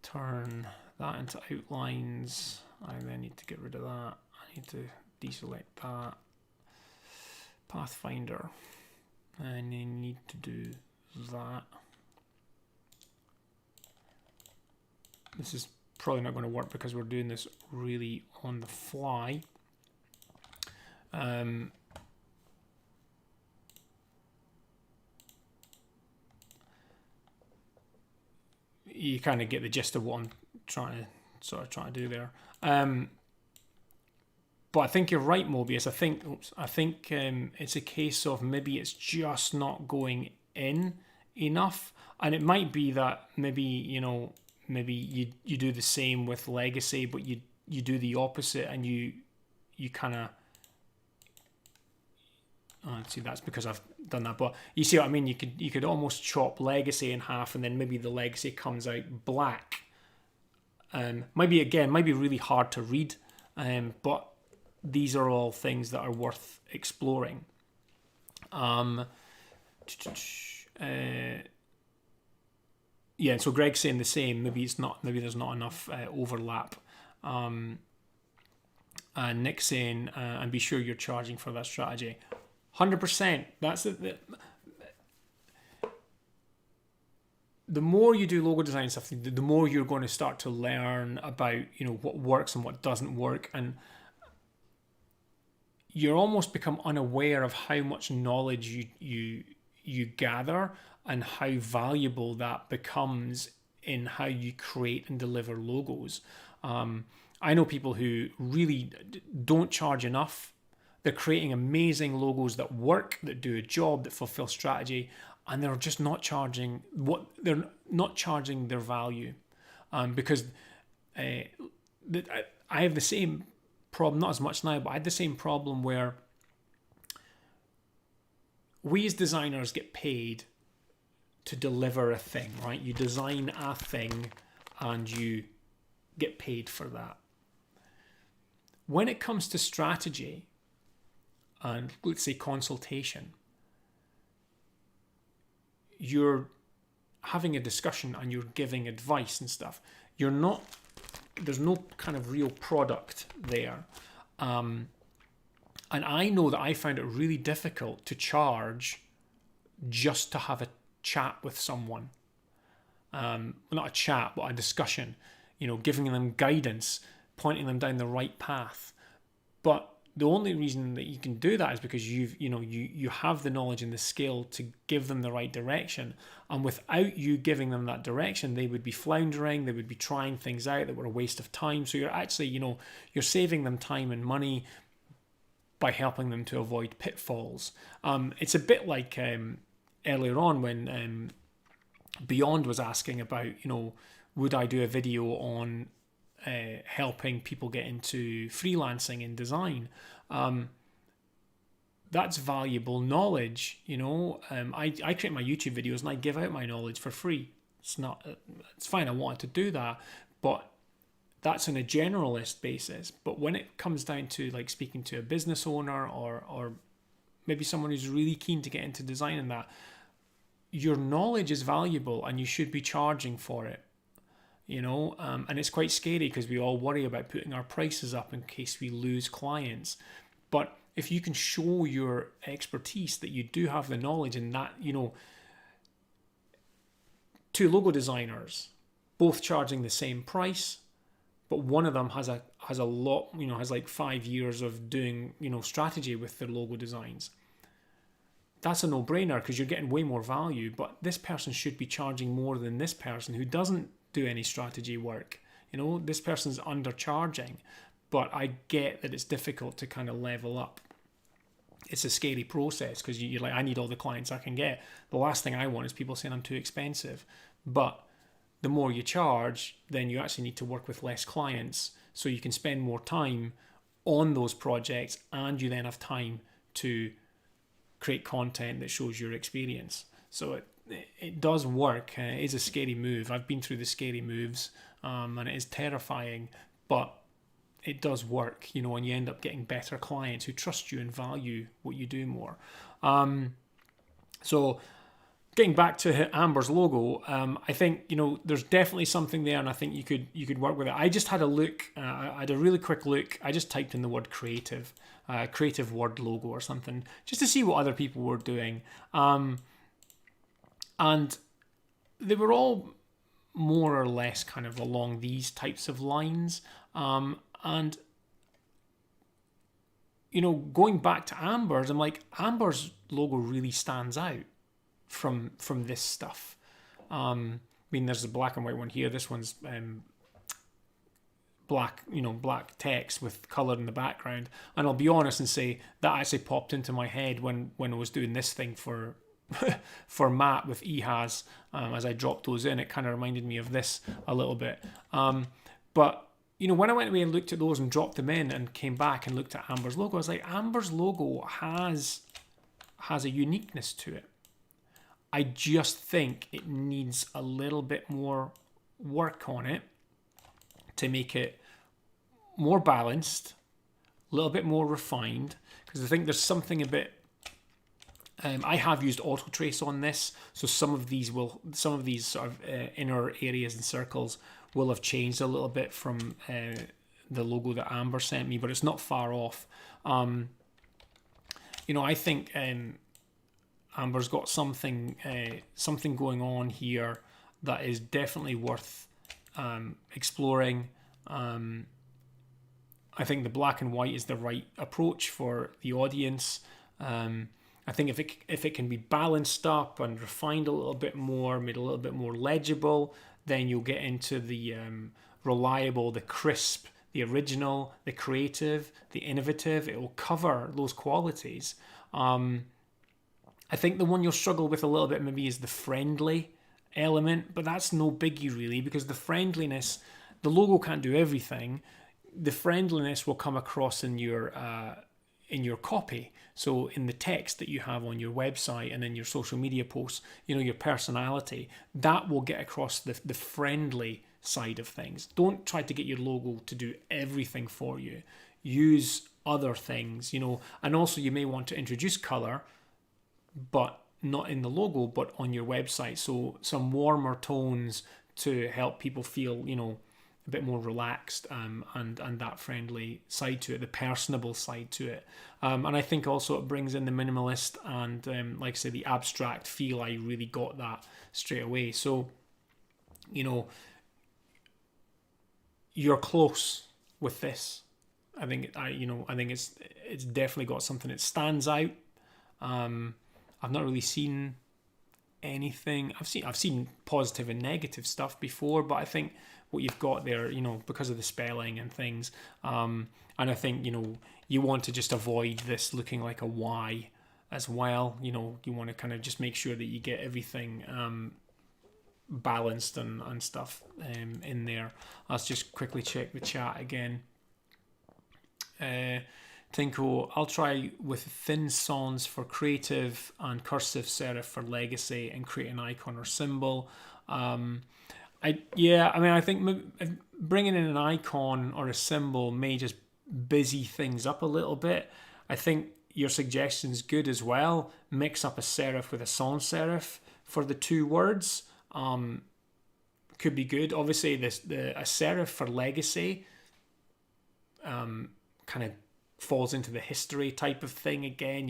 turn that into outlines. I then need to get rid of that. I need to deselect that. Pathfinder. And I need to do that. This is probably not going to work because we're doing this really on the fly. You kind of get the gist of what I'm trying to do there. But I think you're right, Mobius. I think it's a case of maybe it's just not going in enough, and it might be that maybe you do the same with legacy, but you do the opposite, and you kind of. See, that's because I've done that. But you see what I mean? You could almost chop legacy in half, and then maybe the legacy comes out black. Might be really hard to read, but these are all things that are worth exploring. Yeah, so Greg's saying the same. Maybe there's not enough overlap. And Nick's saying, and be sure you're charging for that strategy. 100%. That's it. The more you do logo design stuff, the more you're going to start to learn about what works and what doesn't work, and you're almost become unaware of how much knowledge you gather and how valuable that becomes in how you create and deliver logos. I know people who really don't charge enough. They're creating amazing logos that work, that do a job, that fulfill strategy, and they're just not charging their value, because I have the same problem, not as much now, but I had the same problem where we as designers get paid to deliver a thing, right? You design a thing and you get paid for that. When it comes to strategy and let's say consultation, you're having a discussion and you're giving advice and stuff. There's no kind of real product there. And I know that I found it really difficult to charge just to have a chat with someone. Not a chat, but a discussion, giving them guidance, pointing them down the right path. But the only reason that you can do that is because you have the knowledge and the skill to give them the right direction. And without you giving them that direction, they would be floundering, they would be trying things out that were a waste of time. So you're actually, you're saving them time and money by helping them to avoid pitfalls. It's a bit like earlier on when Beyond was asking about, would I do a video on helping people get into freelancing in design. That's valuable knowledge. I create my YouTube videos and I give out my knowledge for free. It's fine, I wanted to do that, but that's on a generalist basis. But when it comes down to like speaking to a business owner or maybe someone who's really keen to get into design and that, your knowledge is valuable and you should be charging for it. And it's quite scary because we all worry about putting our prices up in case we lose clients. But if you can show your expertise that you do have the knowledge and that, two logo designers, both charging the same price, but one of them has a lot, has like 5 years of doing, strategy with their logo designs. That's a no-brainer because you're getting way more value, but this person should be charging more than this person who doesn't do any strategy work. This person's undercharging, but I get that it's difficult to kind of level up. It's a scary process because you're like, I need all the clients I can get. The last thing I want is people saying I'm too expensive. But the more you charge, then you actually need to work with less clients so you can spend more time on those projects, and you then have time to create content that shows your experience. So it does work. It is a scary move. I've been through the scary moves, and it is terrifying, but it does work, and you end up getting better clients who trust you and value what you do more. So getting back to Amber's logo, I think there's definitely something there, and I think you could work with it. I just had a look. I had a really quick look. I just typed in the word creative word logo or something, just to see what other people were doing, and they were all more or less kind of along these types of lines. And going back to Amber's, I'm like, Amber's logo really stands out from this stuff. There's a black and white one here. This one's black, black text with color in the background. And I'll be honest and say that actually popped into my head when I was doing this thing for for Matt with EHAS. As I dropped those in, it kind of reminded me of this a little bit. But when I went away and looked at those and dropped them in and came back and looked at Amber's logo, I was like, Amber's logo has a uniqueness to it. I just think it needs a little bit more work on it to make it more balanced, a little bit more refined, because I think there's something a bit... I have used auto trace on this, so some of these sort of inner areas and circles will have changed a little bit from the logo that Amber sent me, but it's not far off. I think Amber's got something going on here that is definitely worth exploring. I think the black and white is the right approach for the audience. I think if it can be balanced up and refined a little bit more, made a little bit more legible, then you'll get into the reliable, the crisp, the original, the creative, the innovative. It will cover those qualities. I think the one you'll struggle with a little bit maybe is the friendly element, but that's no biggie really, because the friendliness, the logo can't do everything. The friendliness will come across in your copy. So in the text that you have on your website and in your social media posts, your personality, that will get across the friendly side of things. Don't try to get your logo to do everything for you. Use other things, and also you may want to introduce color, but not in the logo, but on your website. So some warmer tones to help people feel, a bit more relaxed, and that friendly side to it, the personable side to it. And I think also it brings in the minimalist and, like I say, the abstract feel. I really got that straight away. So, you're close with this. I think it's definitely got something that stands out. I've not really seen anything. I've seen positive and negative stuff before, but I think what you've got there, because of the spelling and things, and I think you want to just avoid this looking like a Y as well. You want to kind of just make sure that you get everything balanced and stuff in there. Let's just quickly check the chat again. Tinko, I'll try with thin sans for creative and cursive serif for legacy and create an icon or symbol. I think bringing in an icon or a symbol may just busy things up a little bit. I think your suggestion's good as well. Mix up a serif with a sans serif for the two words. Could be good. Obviously, a serif for legacy kind of falls into the history type of thing again,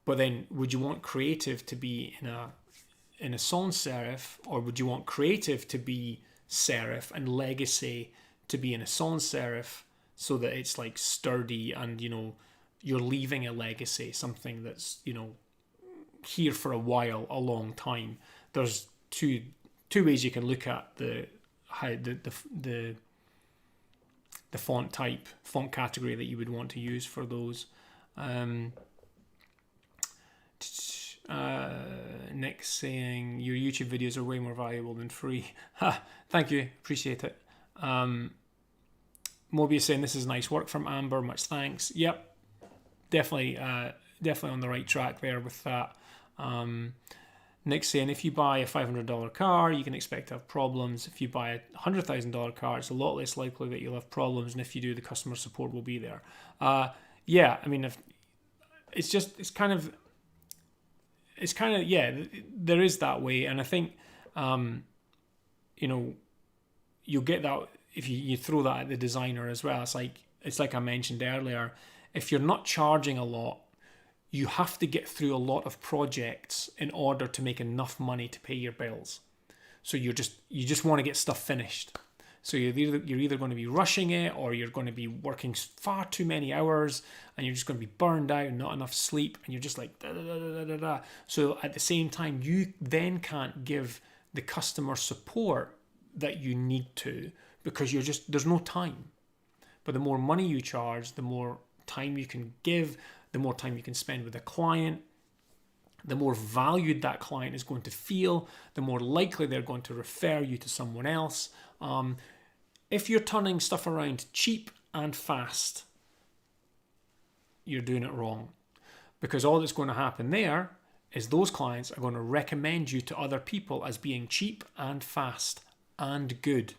but then would you want creative to be in a sans serif, or would you want creative to be serif and legacy to be in a sans serif, so that it's like sturdy and you're leaving a legacy, something that's here for a while, a long time? There's two ways you can look at the font type, font category that you would want to use for those. Nick saying your YouTube videos are way more valuable than free. Thank you, appreciate it. Mobius saying this is nice work from Amber. Much thanks. Yep, definitely on the right track there with that. Nick saying if you buy a $500 car, you can expect to have problems. If you buy a $100,000 car, it's a lot less likely that you'll have problems, and if you do, the customer support will be there. Yeah, I mean, it's kind of there is that way, and I think you'll get that if you throw that at the designer as well. It's like I mentioned earlier, if you're not charging a lot, you have to get through a lot of projects in order to make enough money to pay your bills. So you just want to get stuff finished. So you're either going to be rushing it, or you're going to be working far too many hours, and you're just going to be burned out and not enough sleep, and you're just like da, da, da, da, da, da. So at the same time, you then can't give the customer support that you need to, because there's no time. But the more money you charge, the more time you can give, the more time you can spend with the client, the more valued that client is going to feel, the more likely they're going to refer you to someone else. If you're turning stuff around cheap and fast, you're doing it wrong. Because all that's going to happen there is those clients are going to recommend you to other people as being cheap and fast and good.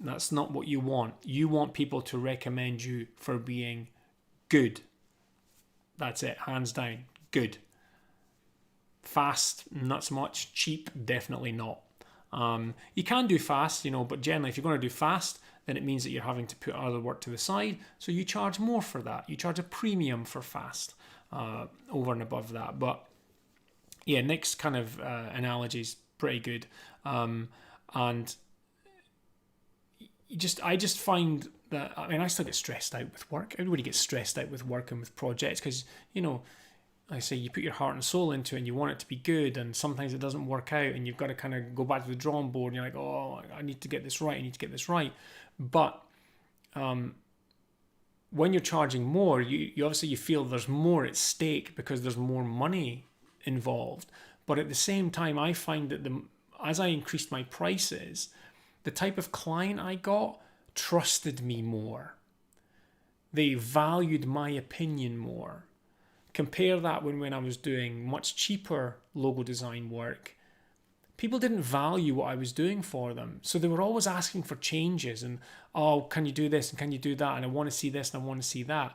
That's not what you want. You want people to recommend you for being good. That's it, hands down, good. Fast, not so much. Cheap, definitely not. You can do fast, but generally if you're going to do fast, then it means that you're having to put other work to the side. So you charge more for that. You charge a premium for fast over and above that. But yeah, Nick's kind of analogy is pretty good. And I just find that, I still get stressed out with work. Everybody gets stressed out with work and with projects because, I say you put your heart and soul into it and you want it to be good, and sometimes it doesn't work out and you've got to kind of go back to the drawing board and you're like, oh, I need to get this right. But when you're charging more, you obviously you feel there's more at stake because there's more money involved. But at the same time, I find that as I increased my prices, the type of client I got trusted me more. They valued my opinion more. Compare that when I was doing much cheaper logo design work. People didn't value what I was doing for them. So they were always asking for changes and, oh, can you do this and can you do that? And I want to see this and I want to see that.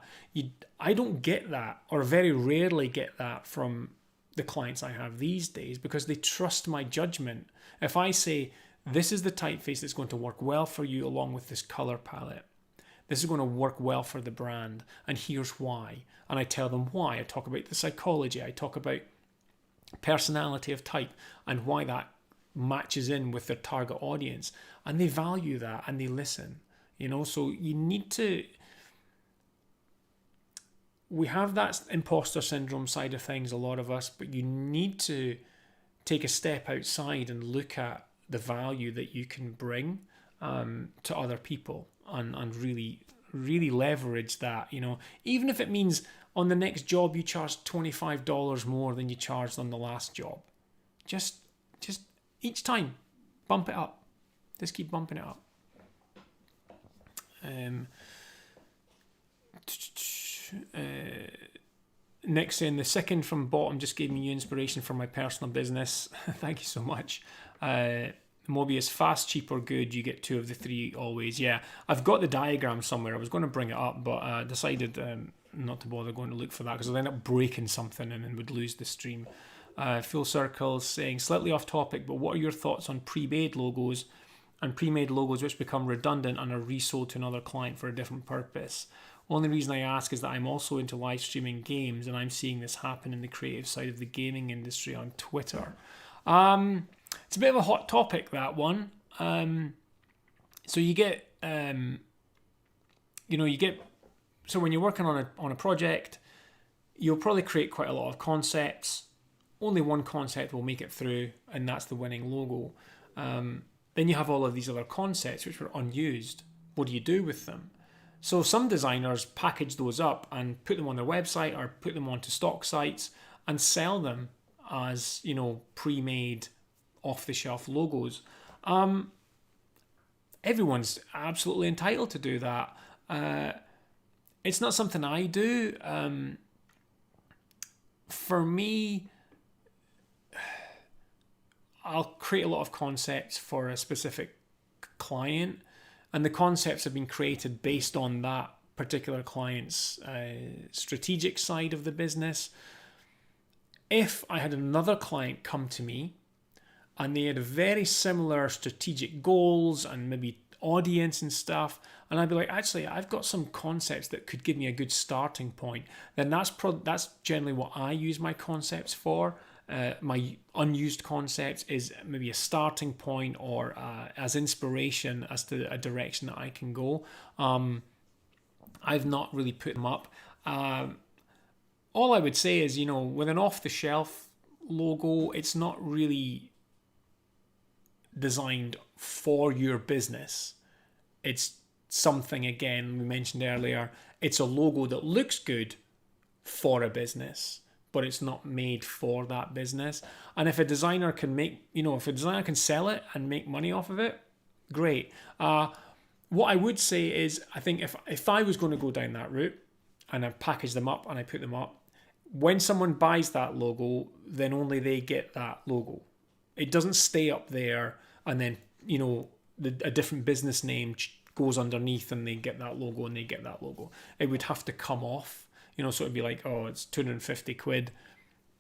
I don't get that, or very rarely get that from the clients I have these days, because they trust my judgment. If I say, this is the typeface that's going to work well for you along with this color palette, this is going to work well for the brand, and here's why. And I tell them why. I talk about the psychology. I talk about personality of type and why that matches in with their target audience. And they value that and they listen. So you need to... We have that imposter syndrome side of things, a lot of us, but you need to take a step outside and look at the value that you can bring to other people and really leverage that, even if it means on the next job you charge $25 more than you charged on the last job. Just each time, bump it up. Just keep bumping it up. Next saying, the second from bottom just gave me new inspiration for my personal business. Thank you so much. Mobius, fast, cheap, or good, you get two of the three always. Yeah, I've got the diagram somewhere. I was going to bring it up, but I decided not to bother going to look for that because I'll end up breaking something and then would lose the stream. Full Circle saying, slightly off topic, but what are your thoughts on pre-made logos and pre-made logos which become redundant and are resold to another client for a different purpose? Only reason I ask is that I'm also into live streaming games, and I'm seeing this happen in the creative side of the gaming industry on Twitter. It's a bit of a hot topic, that one. So you get, so when you're working on a project, you'll probably create quite a lot of concepts. Only one concept will make it through, and that's the winning logo. Then you have all of these other concepts which were unused. What do you do with them? So some designers package those up and put them on their website or put them onto stock sites and sell them as, pre-made off-the-shelf logos. everyone's absolutely entitled to do that. It's not something I do. For me, I'll create a lot of concepts for a specific client, and the concepts have been created based on that particular client's strategic side of the business. If I had another client come to me and they had very similar strategic goals and maybe audience and stuff, and I'd be like, actually, I've got some concepts that could give me a good starting point, then that's generally what I use my concepts for. My unused concepts is maybe a starting point or as inspiration as to a direction that I can go. I've not really put them up. All I would say is, with an off-the-shelf logo, it's not really designed for your business. It's something, again, we mentioned earlier, it's a logo that looks good for a business, but it's not made for that business. And if a designer can sell it and make money off of it, great. What I would say is, I think if I was going to go down that route and I package them up and I put them up, when someone buys that logo, then only they get that logo. It doesn't stay up there and then, a different business name goes underneath and they get that logo and they get that logo. It would have to come off, so it'd be like, oh, it's 250 quid.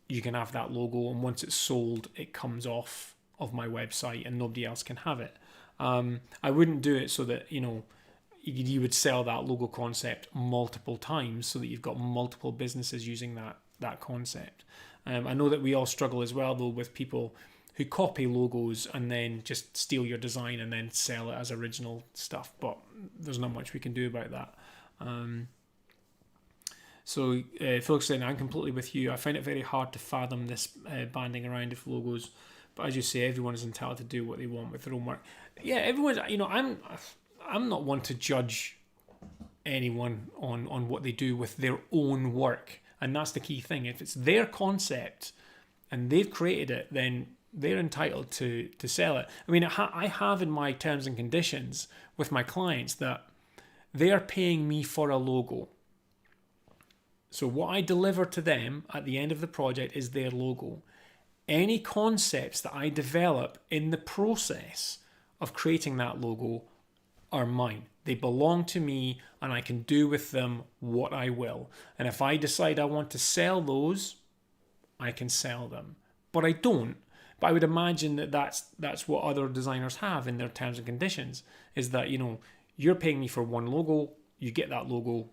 You can have that logo. And once it's sold, it comes off of my website and nobody else can have it. I wouldn't do it so that, you would sell that logo concept multiple times so that you've got multiple businesses using that concept. I know that we all struggle as well, though, with people who copy logos and then just steal your design and then sell it as original stuff, but there's not much we can do about that. So folks saying, I'm completely with you. I find it very hard to fathom this banding around of logos, but as you say, everyone is entitled to do what they want with their own work. Yeah, everyone's, I'm not one to judge anyone on what they do with their own work. And that's the key thing. If it's their concept and they've created it, then they're entitled to sell it. I mean, I have in my terms and conditions with my clients that they are paying me for a logo. So what I deliver to them at the end of the project is their logo. Any concepts that I develop in the process of creating that logo are mine. They belong to me and I can do with them what I will. And if I decide I want to sell those, I can sell them. But I don't. But I would imagine that that's what other designers have in their terms and conditions, is that, you're paying me for one logo, you get that logo,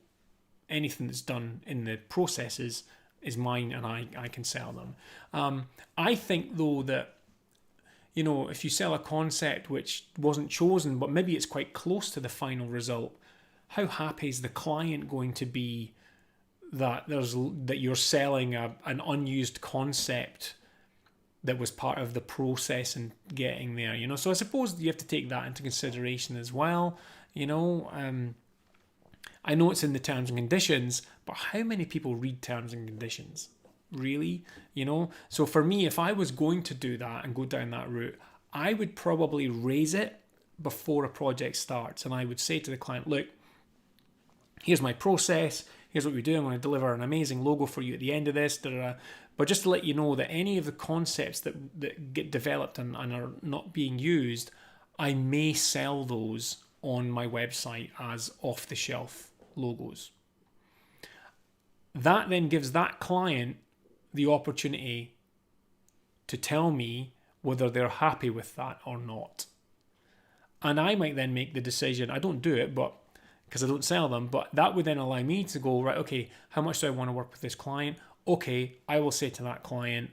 anything that's done in the processes is mine and I can sell them. I think, though, that if you sell a concept which wasn't chosen, but maybe it's quite close to the final result, how happy is the client going to be that you're selling an unused concept that was part of the process and getting there? So I suppose you have to take that into consideration as well. I know it's in the terms and conditions, but how many people read terms and conditions? Really? So for me, if I was going to do that and go down that route, I would probably raise it before a project starts. And I would say to the client, look, here's my process. Here's what we do. I'm going to deliver an amazing logo for you at the end of this. But just to let you know that any of the concepts that get developed and are not being used, I may sell those on my website as off-the-shelf logos. That then gives that client the opportunity to tell me whether they're happy with that or not. And I might then make the decision. I don't do it, but because I don't sell them, but that would then allow me to go, right, okay, how much do I want to work with this client? Okay, I will say to that client,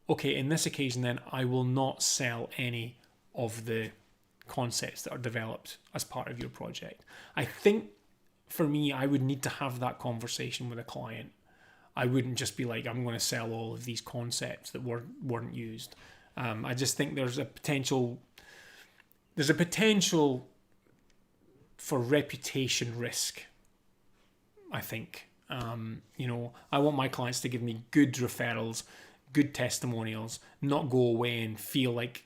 okay, in this occasion then, I will not sell any of the concepts that are developed as part of your project. I think for me, I would need to have that conversation with a client. I wouldn't just be like, I'm going to sell all of these concepts that weren't used. I just think there's a potential for reputation risk, I think. I want my clients to give me good referrals, good testimonials, not go away and feel like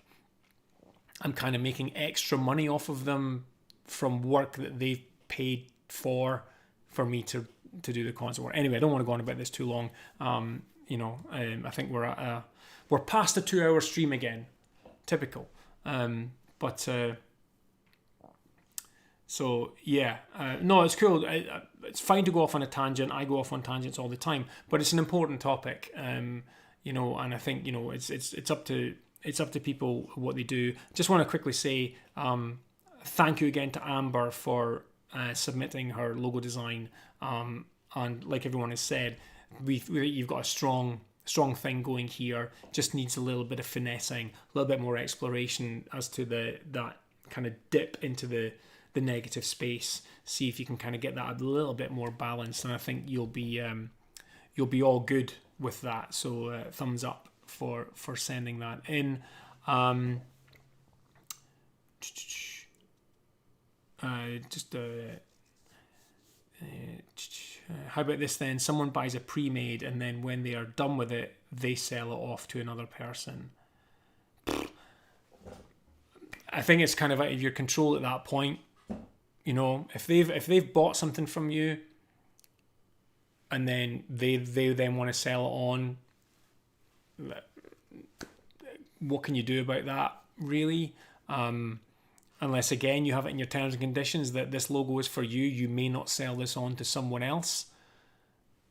I'm kind of making extra money off of them from work that they've paid for me to do the constant work. Anyway, I don't want to go on about this too long. I think we're past a 2-hour stream again. Typical. So yeah, no, it's cool. It's fine to go off on a tangent. I go off on tangents all the time, but it's an important topic. And I think it's up to people what they do. Just want to quickly say thank you again to Amber for submitting her logo design. And like everyone has said, you've got a strong thing going here. Just needs a little bit of finessing, a little bit more exploration as to that kind of dip into the negative space. See if you can kind of get that a little bit more balanced, and I think you'll be all good with that. So thumbs up for sending that in. How about this then? Someone buys a pre-made, and then when they are done with it, they sell it off to another person. I think it's kind of out of your control at that point. If they've bought something from you, and then they then want to sell it on, what can you do about that, really? Unless, again, you have it in your terms and conditions that this logo is for you. You may not sell this on to someone else.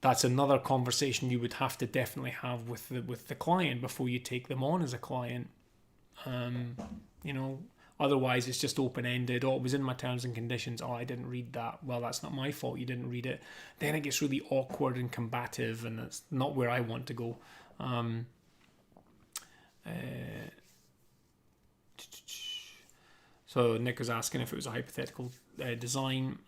That's another conversation you would have to definitely have with the client before you take them on as a client. Otherwise, it's just open-ended. Oh, it was in my terms and conditions. Oh, I didn't read that. Well, that's not my fault. You didn't read it. Then it gets really awkward and combative, and that's not where I want to go. So Nick was asking if it was a hypothetical design.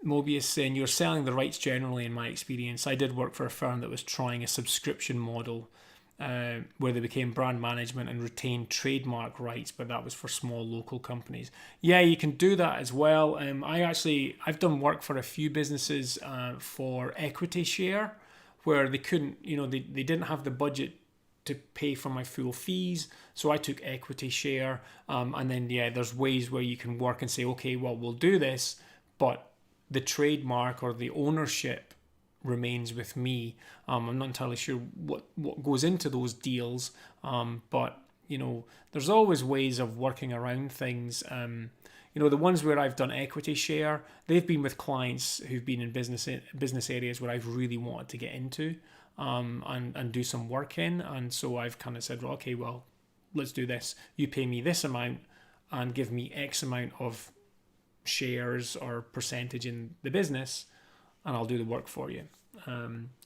Mobius saying, you're selling the rights generally, in my experience. I did work for a firm that was trying a subscription model where they became brand management and retained trademark rights, but that was for small local companies. Yeah, you can do that as well. I've done work for a few businesses for equity share, where they couldn't, they didn't have the budget to pay for my full fees, so I took equity share. And then there's ways where you can work and say, okay, well, we'll do this, but the trademark or the ownership remains with me. I'm not entirely sure what goes into those deals, but there's always ways of working around things. The ones where I've done equity share, they've been with clients who've been in business areas where I've really wanted to get into and do some work in, and so I've kind of said, well, okay, well, let's do this. You pay me this amount and give me X amount of shares or percentage in the business, and I'll do the work for you.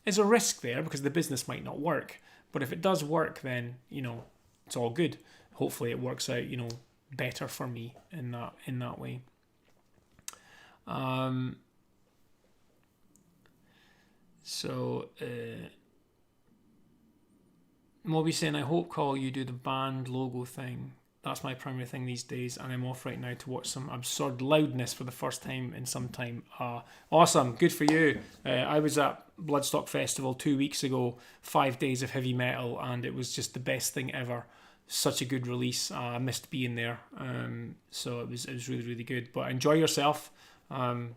There's a risk there because the business might not work, but if it does work, then it's all good. Hopefully it works out better for me in that way. Moby saying, I hope, Call, you do the band logo thing. That's my primary thing these days, and I'm off right now to watch some absurd loudness for the first time in some time. Awesome, good for you. I was at Bloodstock Festival 2 weeks ago, 5 days of heavy metal, and it was just the best thing ever. Such a good release. I missed being there, so it was really, really good. But enjoy yourself. Have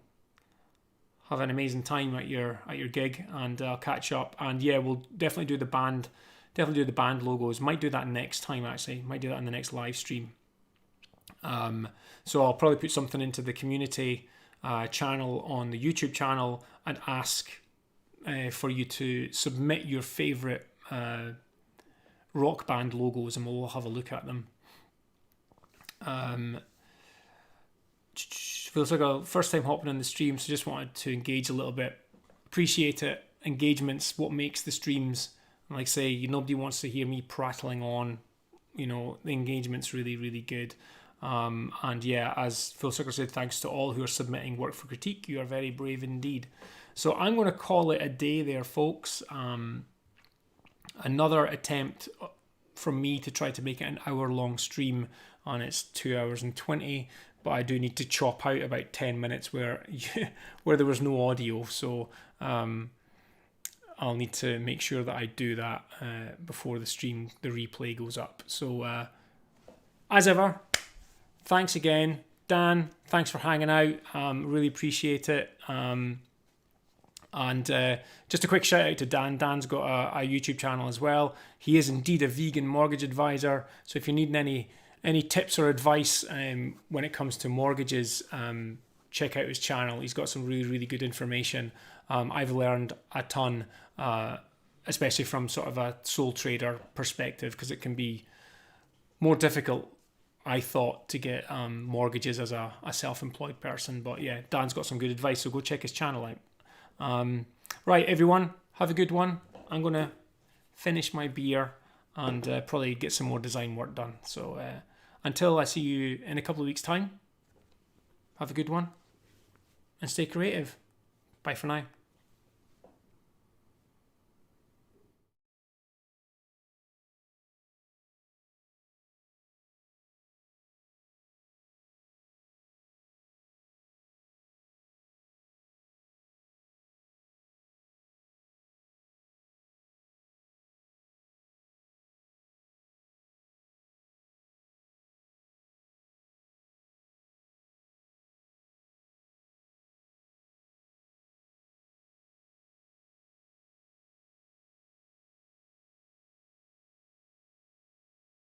an amazing time at your gig, and I'll catch up. And yeah, we'll definitely do the band. Definitely do the band logos. Might do that next time, actually. Might do that in the next live stream. So I'll probably put something into the community channel on the YouTube channel and ask for you to submit your favourite rock band logos, and we'll have a look at them. Feels like a first time hopping on the stream, so just wanted to engage a little bit. Appreciate it. Engagement's what makes the streams. Like I say, nobody wants to hear me prattling on. The engagement's really, really good. And yeah, as Phil Circle said, thanks to all who are submitting work for critique. You are very brave indeed. So I'm going to call it a day there, folks. Another attempt from me to try to make it an hour-long stream, and it's 2 hours and 20. But I do need to chop out about 10 minutes where there was no audio. So I'll need to make sure that I do that before the replay goes up. So as ever, thanks again, Dan. Thanks for hanging out. Really appreciate it. And just a quick shout out to Dan. Dan's got a YouTube channel as well. He is indeed a vegan mortgage advisor. So if you're needing any tips or advice when it comes to mortgages, check out his channel. He's got some really, really good information. I've learned a ton, especially from sort of a sole trader perspective, because it can be more difficult, I thought, to get mortgages as a self-employed person. But yeah, Dan's got some good advice, so go check his channel out. Right, everyone, have a good one. I'm going to finish my beer and probably get some more design work done. So until I see you in a couple of weeks' time, have a good one and stay creative. Bye for now.